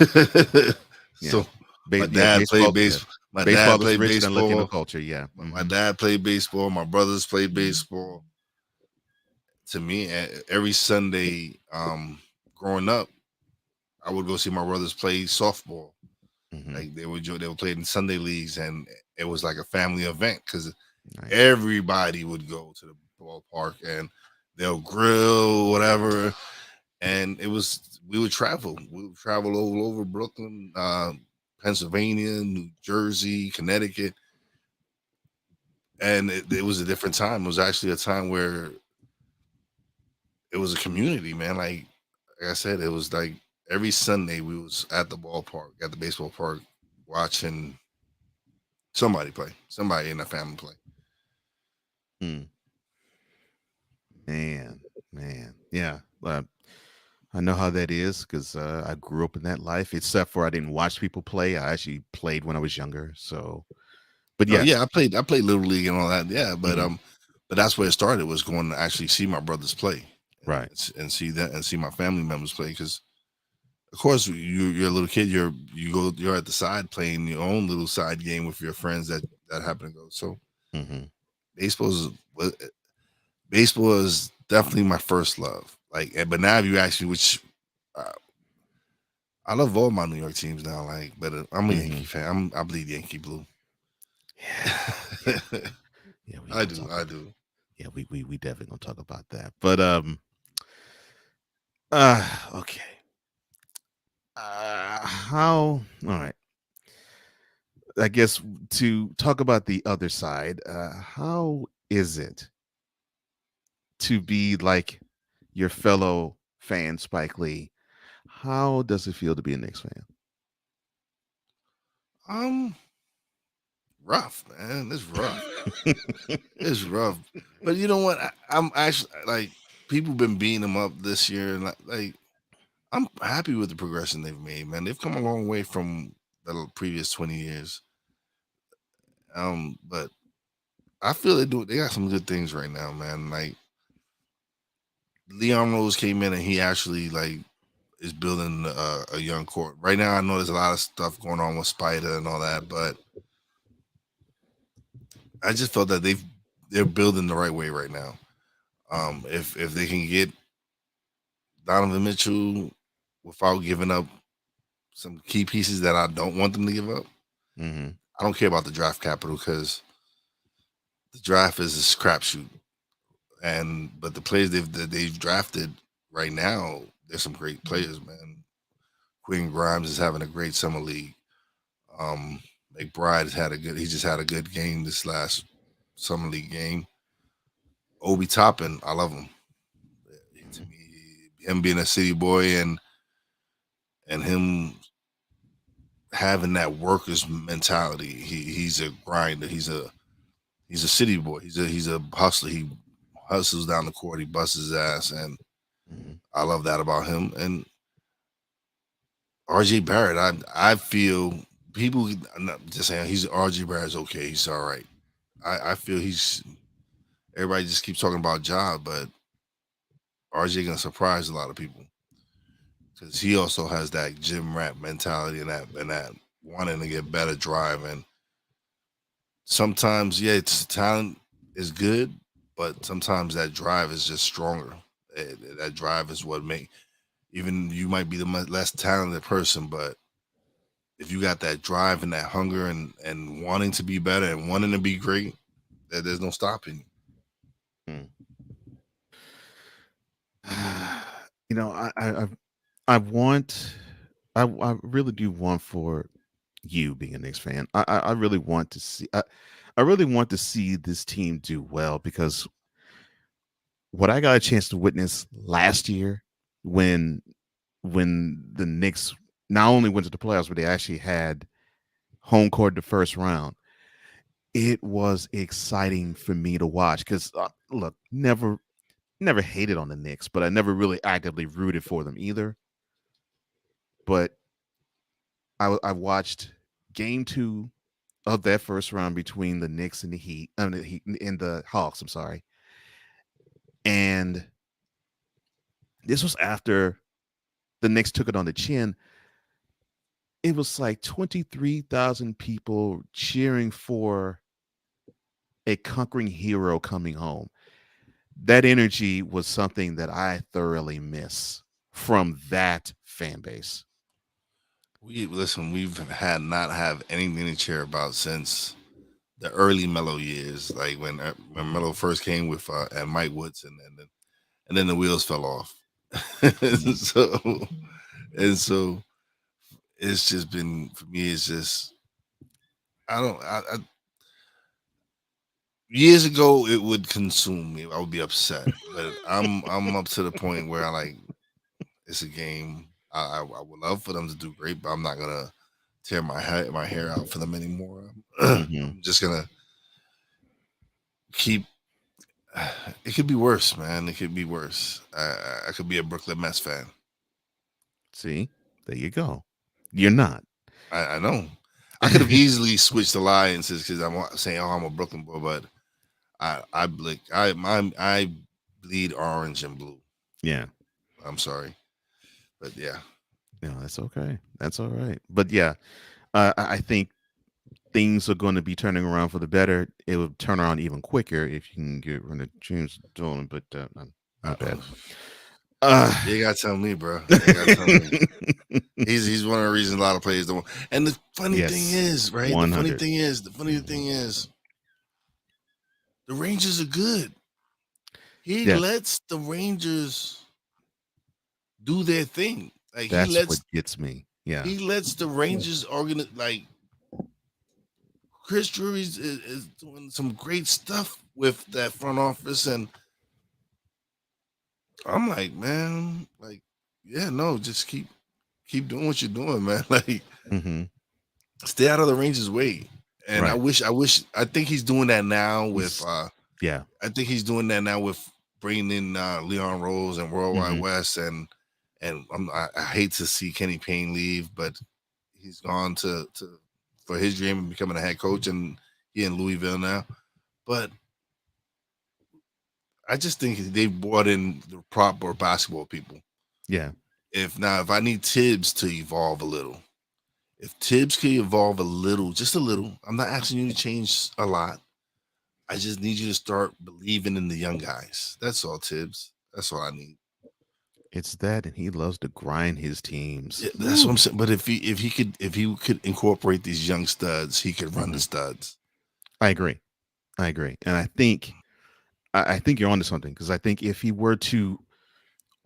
So my dad played baseball. My dad played baseball. Latino culture, yeah. My dad played baseball. My brothers played baseball. To me, every Sunday, growing up, I would go see my brothers play softball. Like they would play in Sunday leagues, and it was like a family event, because everybody would go to the ballpark and they'll grill, whatever. And we would travel. We would travel all over Brooklyn, Pennsylvania, New Jersey, Connecticut. And it was a different time. It was actually a time where it was a community, man. Like I said, it was like every Sunday we was at the ballpark, at the baseball park, watching somebody in the family play. Man. Yeah. I know how that is, because I grew up in that life, except for I didn't watch people play. I actually played when I was younger. So, but yeah. I played Little League and all that. Yeah. But, but that's where it started, was going to actually see my brothers play. Right. And see my family members play. Because of course you're a little kid, you're at the side playing your own little side game with your friends that happen to go. So baseball is definitely my first love. Like, but now if you ask me which I love all my New York teams now. Like, but I'm a Yankee Mhm. fan. I bleed Yankee blue. Yeah, yeah, we I gonna do. talk. I do. Yeah, we definitely gonna talk about that. But okay. How? All right. I guess to talk about the other side. How is it to be like your fellow fan, Spike Lee? How does it feel to be a Knicks fan? Um, rough, man. It's rough. It's rough. But you know what? I'm actually like people been beating them up this year, and like I'm happy with the progression they've made, man. They've come a long way from the previous 20 years. But I feel they got some good things right now, man. Like Leon Rose came in and he actually like is building a young court. Right now, I know there's a lot of stuff going on with Spider and all that, but I just felt that they're building the right way right now. If they can get Donovan Mitchell without giving up some key pieces that I don't want them to give up, Hmm. I don't care about the draft capital because the draft is a crapshoot. But the players that they've drafted right now, there's some great players, man. Quinn Grimes is having a great summer league. McBride he just had a good game this last summer league game. Obi Toppin, I love him. To me, him being a city boy and him having that workers mentality. He's a grinder. He's a city boy. He's a hustler. He hustles down the court. He busts his ass, and Hmm. I love that about him. And RJ Barrett, I feel people I'm not just saying he's RJ Barrett's okay. He's all right. I feel he's everybody just keeps talking about job, but RJ gonna surprise a lot of people because he also has that gym rat mentality and that wanting to get better drive. And sometimes, yeah, it's talent is good, but sometimes that drive is just stronger. That drive is what make even you might be the less talented person, but if you got that drive and that hunger and wanting to be better and wanting to be great, there's no stopping Mm. You know, I want, I really do want for you being a Knicks fan. I really want to see. I really want to see this team do well because what I got a chance to witness last year when the Knicks not only went to the playoffs, but they actually had home court the first round. It was exciting for me to watch because look, never hated on the Knicks, but I never really actively rooted for them either. But I watched game two of that first round between the Knicks and the Heat, the Heat and the Hawks. I'm sorry, and this was after the Knicks took it on the chin. It was like 23,000 people cheering for a conquering hero coming home. That energy was something that I thoroughly miss from that fan base. we listen, we've had not have anything to cheer about since the early Mellow years, like when Mellow first came with and Mike Woods, and then the wheels fell off. Mhm. so and so it's just been for me. It's just I don't. Years ago it would consume me. I would be upset, but I'm up to the point where I like it's a game. I would love for them to do great, but I'm not gonna tear my hair out for them anymore. Mhm. I'm just gonna keep. It could be worse, man. It could be worse. I could be a Brooklyn Mets fan. See, there you go. You're not. I know. I could have easily switched alliances because I'm saying, "Oh, I'm a Brooklyn boy," but I bleed orange and blue. Yeah. I'm sorry, but yeah, No, that's okay. That's all right. But yeah, I think things are going to be turning around for the better. It will turn around even quicker if you can get rid of James Dolan. But my I, bad. You gotta tell me, bro. You gotta tell me. He's one of the reasons a lot of players don't. And the funny thing is, right? 100. The funny thing is, the Rangers are good. He Yeah. lets the Rangers do their thing. Like That's what gets me. Yeah. he lets the Rangers like Chris Drury is doing some great stuff with that front office, and I'm like, man, like, yeah, no, just keep doing what you're doing, man. Like, Mm-hmm. stay out of the Rangers' way. And Right. I think he's doing that now with Yeah. I think he's doing that now with bringing in Leon Rose and Worldwide Mhm. West, and I hate to see Kenny Payne leave, but he's gone to for his dream of becoming a head coach, and he in Louisville now. But I just think they brought in the proper basketball people. Yeah. If I need Tibbs to evolve a little, if Tibbs can evolve a little, just a little, I'm not asking you to change a lot. I just need you to start believing in the young guys. That's all, Tibbs. That's all I need. It's that, and he loves to grind his teams. Yeah, that's what I'm saying. But if he could incorporate these young studs, he could run the studs. I agree. And I think you're onto something, because I think if he were to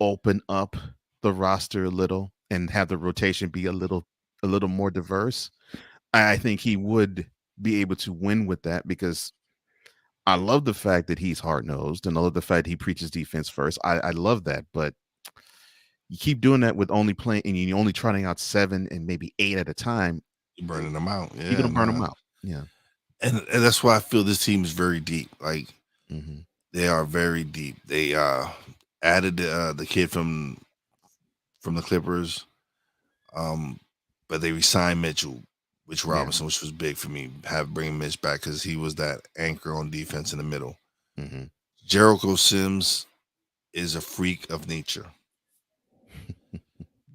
open up the roster a little and have the rotation be a little more diverse, I think he would be able to win with that, because I love the fact that he's hard nosed, and I love the fact he preaches defense first. I love that, but you keep doing that with only playing, and you're only trying out 7 and maybe 8 at a time. You're burning them out. Yeah, You're gonna burn them out. Yeah. And that's why I feel this team is very deep. Like, Mm-hmm. they are very deep. They added the kid from the Clippers, but they resigned Mitchell Robinson, which was big for me. Bring Mitch back, because he was that anchor on defense in the middle. Mm-hmm. Jericho Sims is a freak of nature.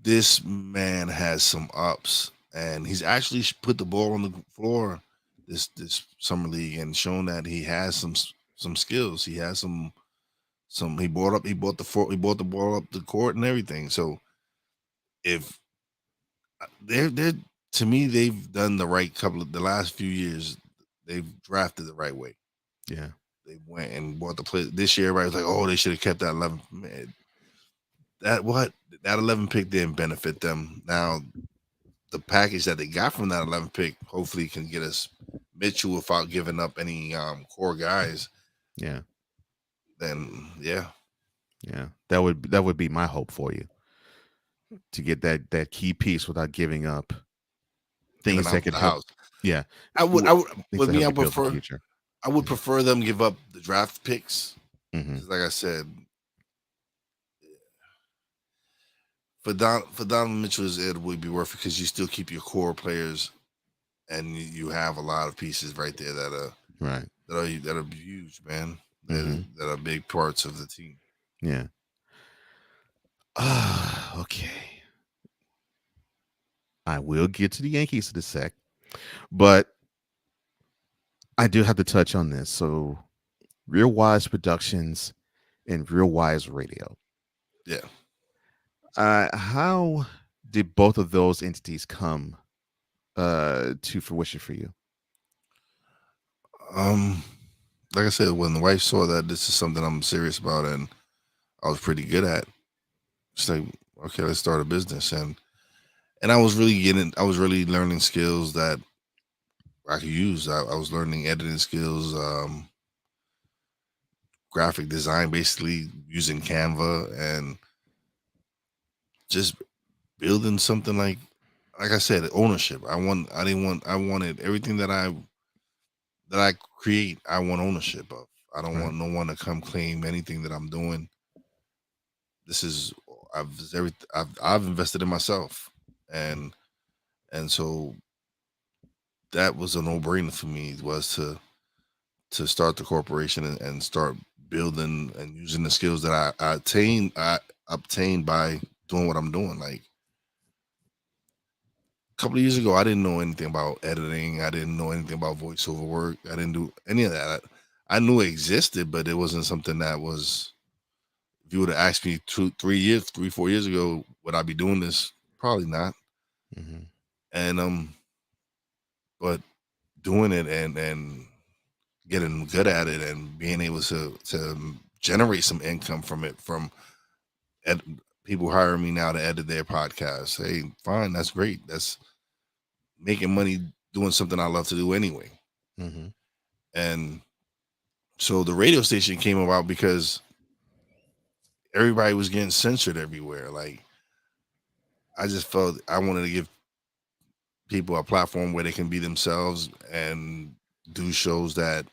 This man has some ups, and he's actually put the ball on the floor this summer league and shown that he has some skills. He has some. He brought the ball up the court and everything. So if they're to me, they've done the right the last few years. They've drafted the right way. Yeah. They went and bought the play this year. Everybody's like, oh, they should have kept that 11. Man, that 11 pick didn't benefit them. Now, the package that they got from that 11 pick hopefully can get us Mitchell without giving up any core guys. Yeah. Then yeah. That would be my hope for you, to get that key piece without giving up things that could help. Yeah. I would future. prefer them give up the draft picks. Mm-hmm. Like I said, for Donovan Mitchell, it would be worth it, because you still keep your core players, and you have a lot of pieces right there that are huge, man. That are big parts of the team. Yeah. Okay. I will get to the Yankees in a sec, but I do have to touch on this. So, Real Wize Productions and Real Wize Radio. Yeah. How did both of those entities come to fruition for you? Like I said, when the wife saw that this is something I'm serious about and I was pretty good at, she's like, okay, let's start a business. And I was really learning skills that I could use. I was learning editing skills, graphic design, basically using Canva, and just building something like I said, ownership. I wanted everything that I create. I want ownership of. I don't want no one to come claim anything that I'm doing. This is I've invested in myself, and so that was a no-brainer for me, was to start the corporation and start building and using the skills that I obtained by doing what I'm doing. Like, a couple of years ago, I didn't know anything about editing. I didn't know anything about voiceover work. I didn't do any of that. I knew it existed, but it wasn't something that was you would have asked me 4 years ago, would I be doing this? Probably not. Mm-hmm. And but doing it and getting good at it and being able to generate some income from it, from people hiring me now to edit their podcast. Hey, fine, that's great. That's making money doing something I love to do anyway. Mm-hmm. And so the radio station came about because everybody was getting censored everywhere. Like, I just felt I wanted to give people a platform where they can be themselves and do shows that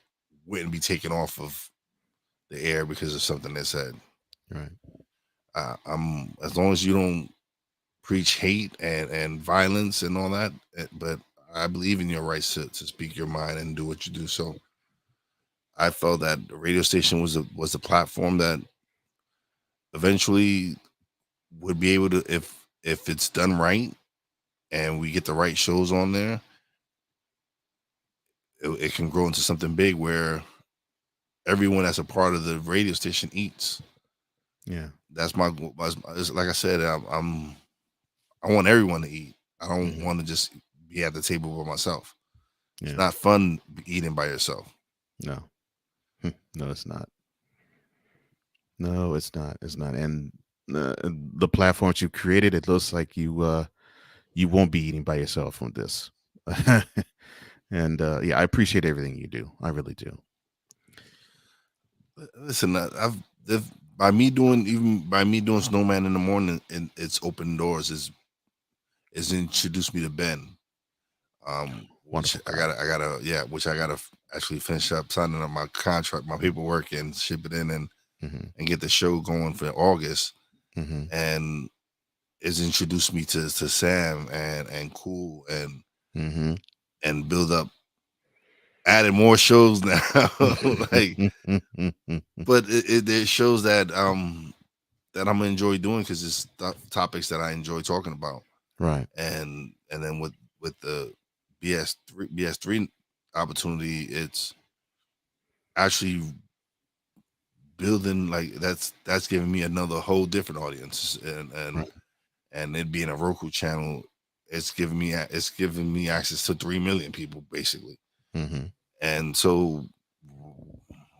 wouldn't be taken off of the air because of something they said. Right. I'm as long as you don't preach hate and violence and all that, but I believe in your rights to speak your mind and do what you do. So I felt that the radio station was a platform that eventually would be able to, if it's done right and we get the right shows on there, it can grow into something big where everyone that's a part of the radio station eats. Yeah. That's my goal. Like I said, I want everyone to eat. I don't Mhm. want to just be at the table by myself. Yeah. It's not fun eating by yourself. No. No, it's not. No, it's not. It's not. And the platforms you created, it looks like you won't be eating by yourself on this. And yeah, I appreciate everything you do. I really do. Listen, by me doing Snowman in the morning, and it's open doors is introduced me to Ben. Which Wonderful I guy. which I gotta actually finish up signing up my contract, my paperwork, and ship it in Mm-hmm. and get the show going for August. Mm-hmm. And it's introduced me to Sam and Cool Mm-hmm. and build up, added more shows now. Like, but it shows that that I'm gonna enjoy doing because it's topics that I enjoy talking about. Right. And then with the BS3 opportunity, it's actually building, like, that's giving me another whole different audience, Right. and it being a Roku channel, it's giving me access to 3 million people basically. Mm-hmm. And so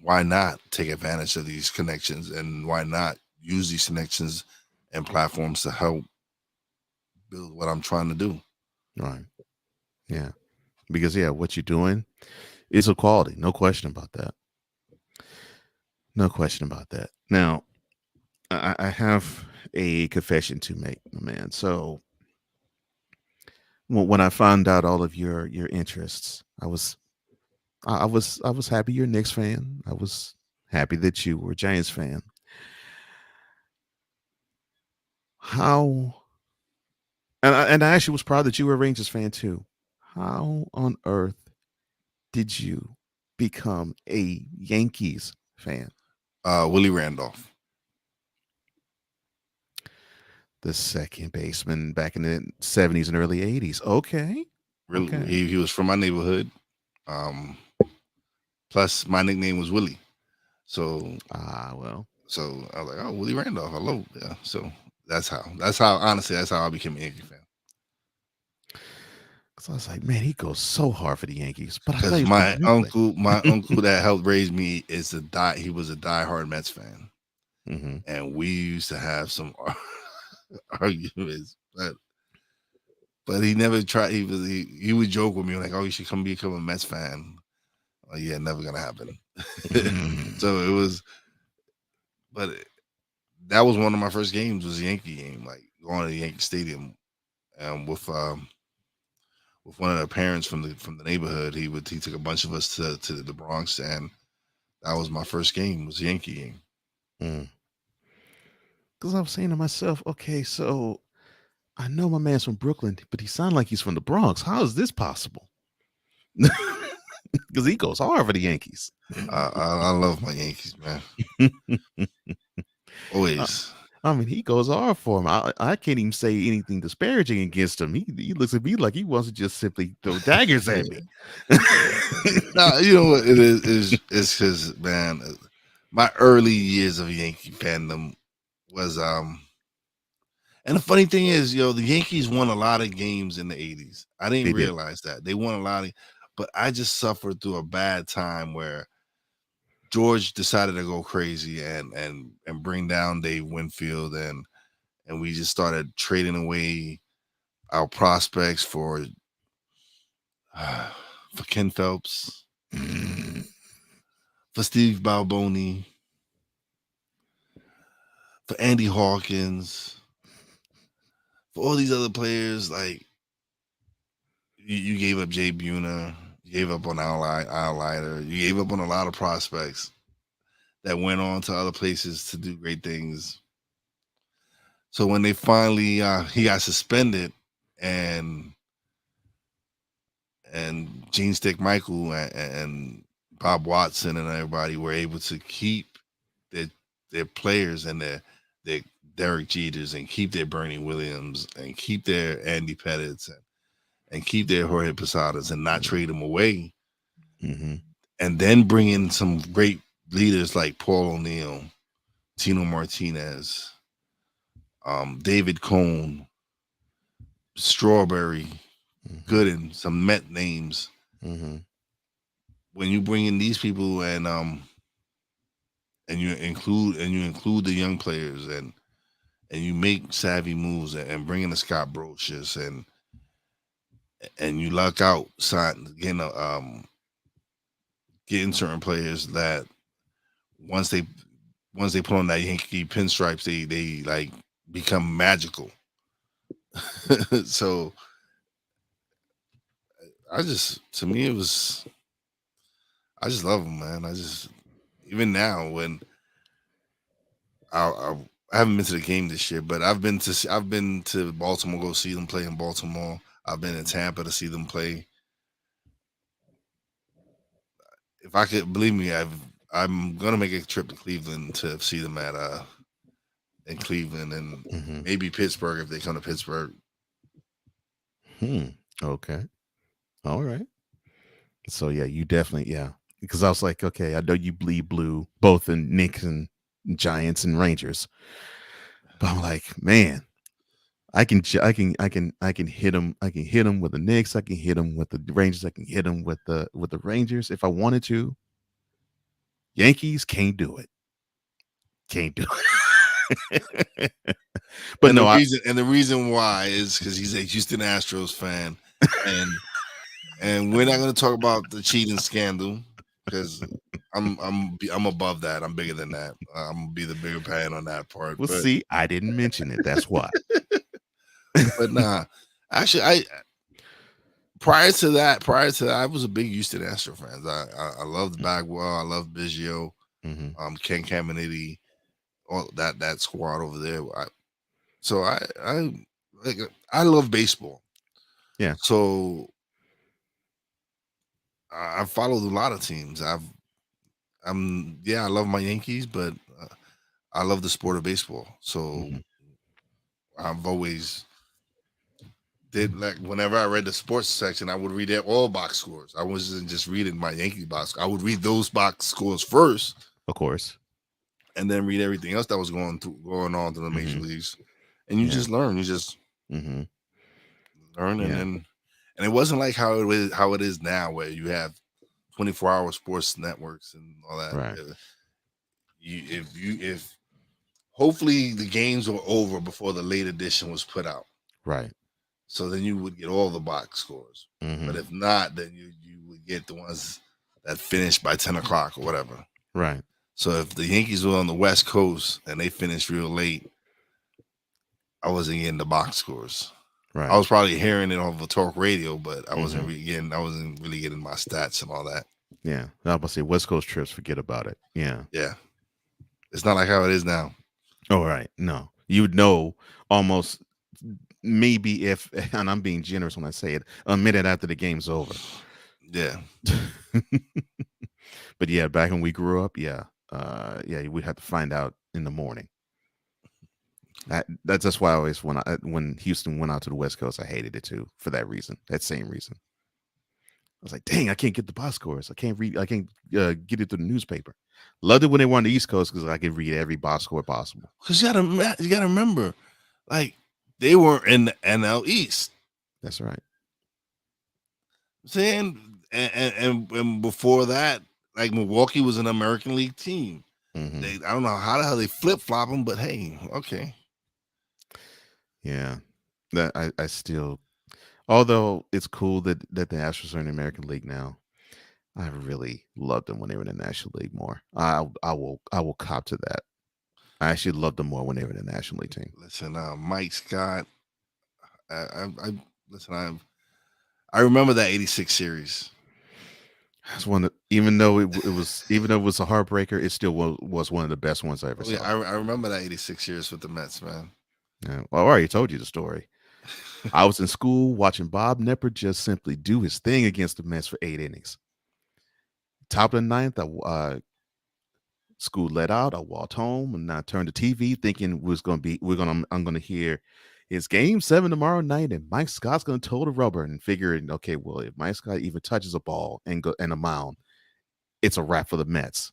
why not take advantage of these connections, and why not use these connections and platforms to help build what I'm trying to do? Right. Yeah. Because yeah, what you're doing is of quality. No question about that. No question about that. Now, I have a confession to make, my man. So when I found out all of your interests, I was happy you're a Knicks fan. I was happy that you were a Giants fan. How and I actually was proud that you were a Rangers fan too. How on earth did you become a Yankees fan? Willie Randolph. The second baseman back in the 70s and early 80s. Okay. Really, Okay. he was from my neighborhood. Plus my nickname was Willie. So Well. so I was like, oh, Willie Randolph, hello. Yeah. So that's how honestly, that's how I became a Yankee fan. Because I was like, man, he goes so hard for the Yankees. But I thought Because he was my from Brooklyn. uncle that helped raise me he was a diehard Mets fan. Mm-hmm. And we used to have some arguments, but he never tried. He would joke with me like, "Oh, you should become a Mets fan." Oh, yeah, never gonna happen. So it was, but that was one of my first games, was a Yankee game, like going to the Yankee Stadium, with one of the parents from the neighborhood. He took a bunch of us to the Bronx, and that was my first game, was a Yankee game. Because I was saying to myself, okay, so I know my man's from Brooklyn, but he sounds like he's from the Bronx. How is this possible? Because he goes hard for the Yankees. I love my Yankees, man. Always. I mean, he goes hard for him. I can't even say anything disparaging against him. He looks at me like he wants to just simply throw daggers at me. No, you know what it is? It's because, man, my early years of Yankee fandom was and the funny thing is, the Yankees won a lot of games in the 80s. I didn't They did. realize that. They won a lot but I just suffered through a bad time where George decided to go crazy and bring down Dave Winfield and we just started trading away our prospects for Ken Phelps, for Steve Balboni, for Andy Hawkins, for all these other players. Like you gave up Jay Buhner, you gave up on Al Leiter, you gave up on a lot of prospects that went on to other places to do great things. So when they finally he got suspended and Gene Stick Michael and Bob Watson and everybody were able to keep their players and their Derek Jeters and keep their Bernie Williams and keep their Andy Pettitts and keep their Jorge Posadas and not trade them away. Mm-hmm. And then bring in some great leaders like Paul O'Neill, Tino Martinez, David Cone, Strawberry, Gooden, some Met names. Mm-hmm. When you bring in these people and you include the young players and you make savvy moves and bring in the Scott Brocious and you luck out getting certain players that once they put on that Yankee pinstripes, they like become magical. So I just love them, man. Even now when I haven't been to the game this year, but I've been to Baltimore, go see them play in Baltimore. I've been in Tampa to see them play. If I could, believe me, I'm gonna make a trip to Cleveland to see them in Cleveland and maybe Pittsburgh if they come to Pittsburgh. Okay. All right. So yeah, you definitely because I was like, okay, I know you bleed blue both in Knicks and Giants and Rangers, but I'm like, man, I can hit him. I can hit him with the Knicks. I can hit him with the Rangers. I can hit him with the Rangers if I wanted to. Yankees can't do it. Can't do it. But the reason why is because he's a Houston Astros fan, and we're not going to talk about the cheating scandal because I'm above that. I'm bigger than that. I'm gonna be the bigger fan on that part. Well, see, I didn't mention it. That's why. But nah, actually, prior to that, I was a big Houston Astros fan. I loved Bagwell. I loved Biggio, Ken Caminiti, all that squad over there. I love baseball. Yeah. So I followed a lot of teams. I love my Yankees, but I love the sport of baseball. So I've always did, like, whenever I read the sports section, I would read all box scores. I wasn't just reading my Yankee box. I would read those box scores first, of course, and then read everything else that was going on to the major leagues. And you just learn. You just learn, and it wasn't like how it is now, where you have 24-hour sports networks and all that. Right. If hopefully the games were over before the late edition was put out. Right. So then you would get all the box scores. But if not, then you would get the ones that finished by 10 o'clock or whatever. Right. So if the Yankees were on the West Coast and they finished real late, I wasn't getting the box scores. Right. I was probably hearing it over talk radio, but I wasn't really getting my stats and all that. Yeah. I was about to say West Coast trips, forget about it. Yeah. Yeah. It's not like how it is now. Oh, right. No. You would know almost maybe if, and I'm being generous when I say it, a minute after the game's over. Yeah. But yeah, back when we grew up, we had to find out in the morning. That's just why I always, when Houston went out to the West Coast, I hated it too, for that reason, that same reason. was like, dang, I can't get the box scores. I can't read. I can't get it through the newspaper. Loved it when they were on the East Coast because I could read every box score possible. Because you gotta remember, like they were in the NL East. That's right. Saying and before that, like Milwaukee was an American League team. Mhm. I don't know how the hell they flip flop them, but hey, okay. Yeah, that I still, although it's cool that the Astros are in the American League now. I really loved them when they were in the National League more. I will cop to that. I actually loved them more when they were in the National League team. Listen, Mike Scott. I listen. I remember that '86 series. That's one that, even though it was a heartbreaker, it still was one of the best ones I ever Oh, yeah, saw. I remember that '86 series with the Mets, man. Yeah. Well, I already told you the story. I was in school watching Bob Nepper just simply do his thing against the Mets for 8 innings. Top of the ninth, school let out. I walked home and I turned the TV thinking I'm gonna hear it's game 7 tomorrow night and Mike Scott's gonna toe the rubber, and figuring, okay, well, if Mike Scott even touches a ball and a mound, it's a wrap for the Mets.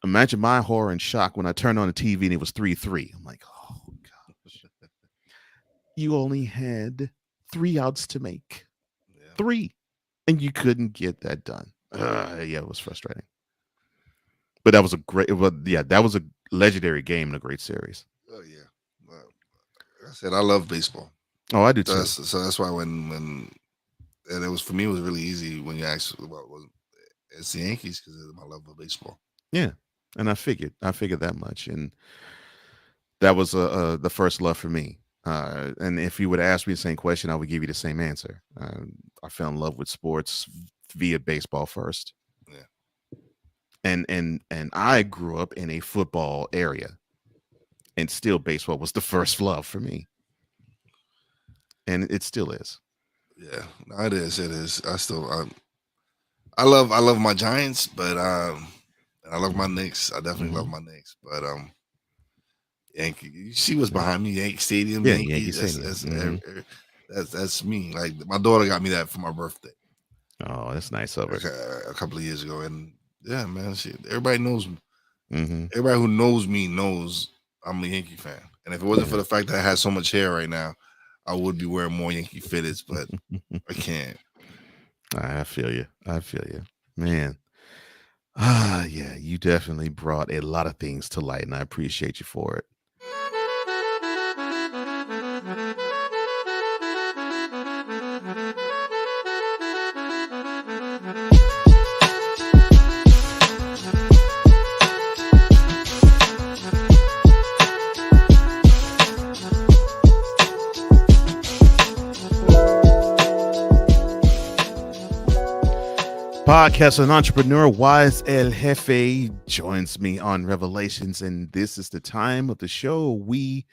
Imagine my horror and shock when I turned on the TV and it was 3-3. I'm like, oh gosh. You only had 3 outs to make. Yeah. 3. And you couldn't get that done. Yeah, it was frustrating. But that was that was a legendary game and a great series. Oh yeah. Well, like I said, I love baseball. Oh, I do too. So that's why when and it was, for me, it was really easy when you asked about it's the Yankees because of my love of baseball. Yeah, and I figured that much, and that was the first love for me. And if you would ask me the same question, I would give you the same answer. I fell in love with sports via baseball first. Yeah. And I grew up in a football area, and still baseball was the first love for me, and it still is. Yeah, no, it is. It is. I love my Giants, but and I love my Knicks. I definitely love my Knicks, but Yankee. You see what's behind me? Yankee Stadium. Yeah, Yankees. Yankee Stadium. That's me. Like my daughter got me that for my birthday. Oh, that's nice of her. A couple of years ago, and yeah, man. Everybody knows me. Mm-hmm. Everybody who knows me knows I'm a Yankee fan. And if it wasn't for the fact that I had so much hair right now, I would be wearing more Yankee fitteds, but I can't. I feel you. Man. Yeah, you definitely brought a lot of things to light, and I appreciate you for it. Podcast and entrepreneur Wize El Jefe joins me on Revelations, and this is the time of the show we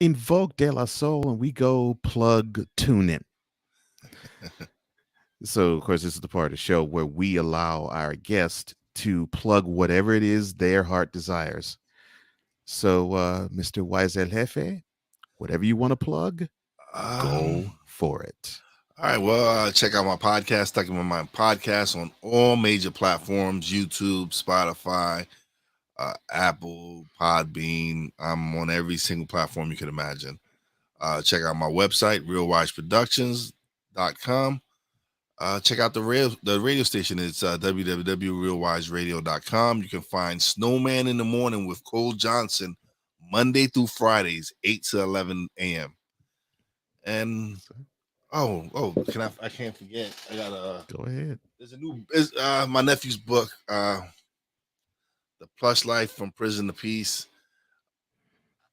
invoke De La Soul and we go plug tune in. So, of course, this is the part of the show where we allow our guest to plug whatever it is their heart desires. So, Mr. Wize El Jefe, whatever you want to plug, go for it. All right, well, check out my podcast, Stuck in My Mind podcast, on all major platforms: YouTube, Spotify, Apple, Podbean. I'm on every single platform you can imagine. Check out my website, realwiseproductions.com. Check out the radio station. It's www.realwiseradio.com. You can find Snowman in the Morning with Cole Johnson Monday through Fridays, 8 to 11 a.m. And I can't forget. I got go ahead. There's a new my nephew's book, The Plush Life from Prison to Peace.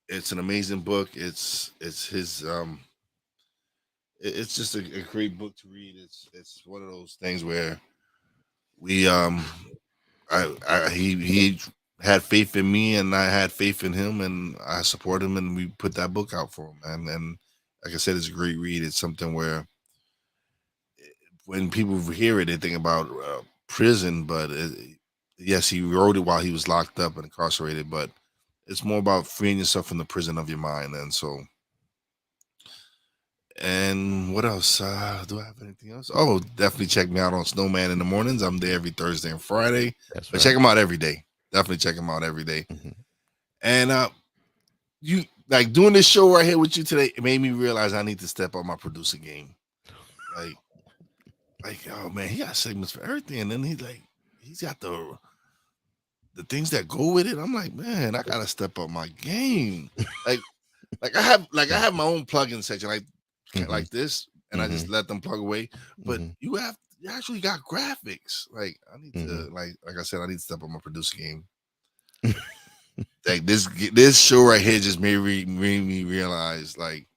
It's an amazing book. It's his it's just a great book to read. It's one of those things where we he had faith in me and I had faith in him, and I support him, and we put that book out for him. And like I said, it's a great read. It's something where when people hear it, they think about prison, but yes, he wrote it while he was locked up and incarcerated, but it's more about freeing yourself from the prison of your mind. And so And what else? Do I have anything else? Oh, definitely check me out on Snowman in the mornings. I'm there every Thursday and Friday. That's But right. check him out every day. Definitely check him out every day. Mhm. And you like doing this show right here with you today, it made me realize I need to step up my producer game. Like, oh man, he got segments for everything. And then he's got the things that go with it. I'm like, man, I gotta step up my game. Like I have my own plugin section like this, and I just let them plug away. But you actually got graphics. Like I need to like I said, I need to step up my producer game. Like this show right here just made me realize, like,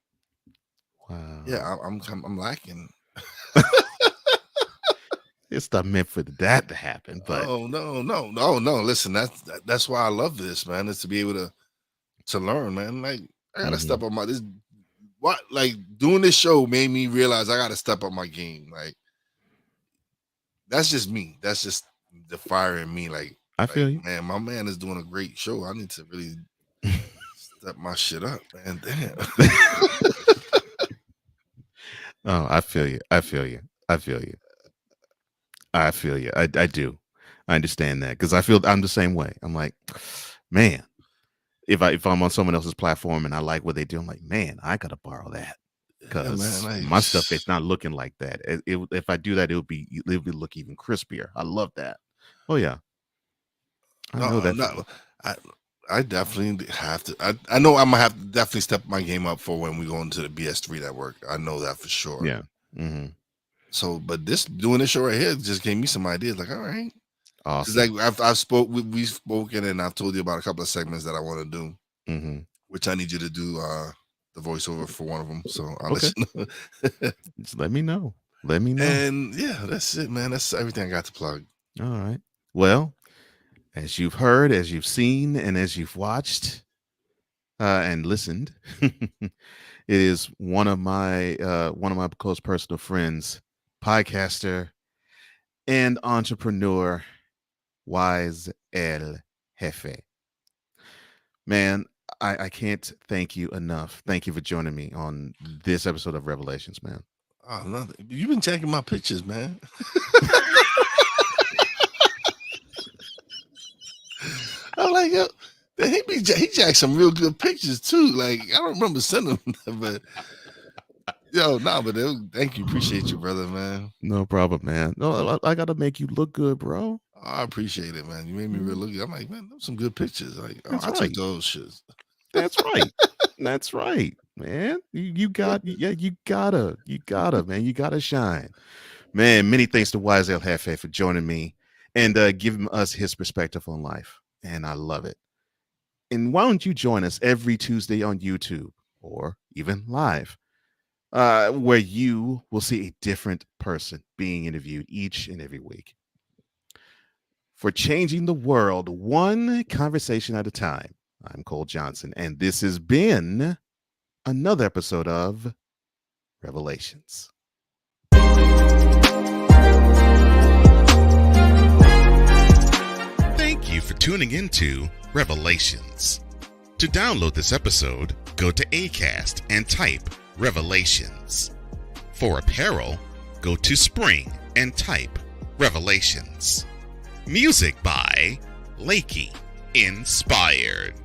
Wow. yeah, I'm lacking. It's not meant for that to happen, but Oh no. Listen, that's why I love this, man. Is to be able to learn, man. Like I gotta step up my doing this show made me realize I gotta step up my game. Like that's just me. That's just the fire in me. Like I feel you. Man, my man is doing a great show. I need to really step my shit up, man. Damn. Oh, I feel you. I do. I understand that because I'm the same way. I'm like, man, if I'm on someone else's platform and I like what they do, I'm like, man, I gotta borrow that because my stuff it's not looking like that. If I do that, it'll look even crispier. I love that. Oh yeah, I know that. No, I definitely have to. I know I'm gonna have to definitely step my game up for when we go into the BS3 network. I know that for sure. Yeah. So, but doing this show right here just gave me some ideas. Like, all right, awesome. Like we've spoken, and I've told you about a couple of segments that I want to do, which I need you to do the voiceover for one of them. So I'll let you know. Just let me know. And yeah, that's it, man. That's everything I got to plug. All right. Well, as you've heard, as you've seen, and as you've watched and listened, it is one of my close personal friends, podcaster and entrepreneur, Wize El Jefe. Man, I can't thank you enough. Thank you for joining me on this episode of Revelations, man. Oh, nothing. You've been checking my pictures, man. I'm like, yo, he jacked some real good pictures too. Like, I don't remember sending them, but thank you, appreciate you, brother, man. No problem, man. No, I gotta make you look good, bro. Oh, I appreciate it, man. You made me real look good. I'm like, man, those some good pictures. Like, I took those shits. That's right. That's right, man. You gotta, man. You gotta shine, man. Many thanks to Wize El Jefe for joining me and giving us his perspective on life, and I love it. And why don't you join us every Tuesday on YouTube or even live, where you will see a different person being interviewed each and every week for changing the world one conversation at a time. I'm Cole Johnson, and this has been another episode of Revelations. Thank you for tuning into Revelations. To download this episode, go to Acast and type Revelations. For apparel, go to Spring and type Revelations. Music by Lakey Inspired.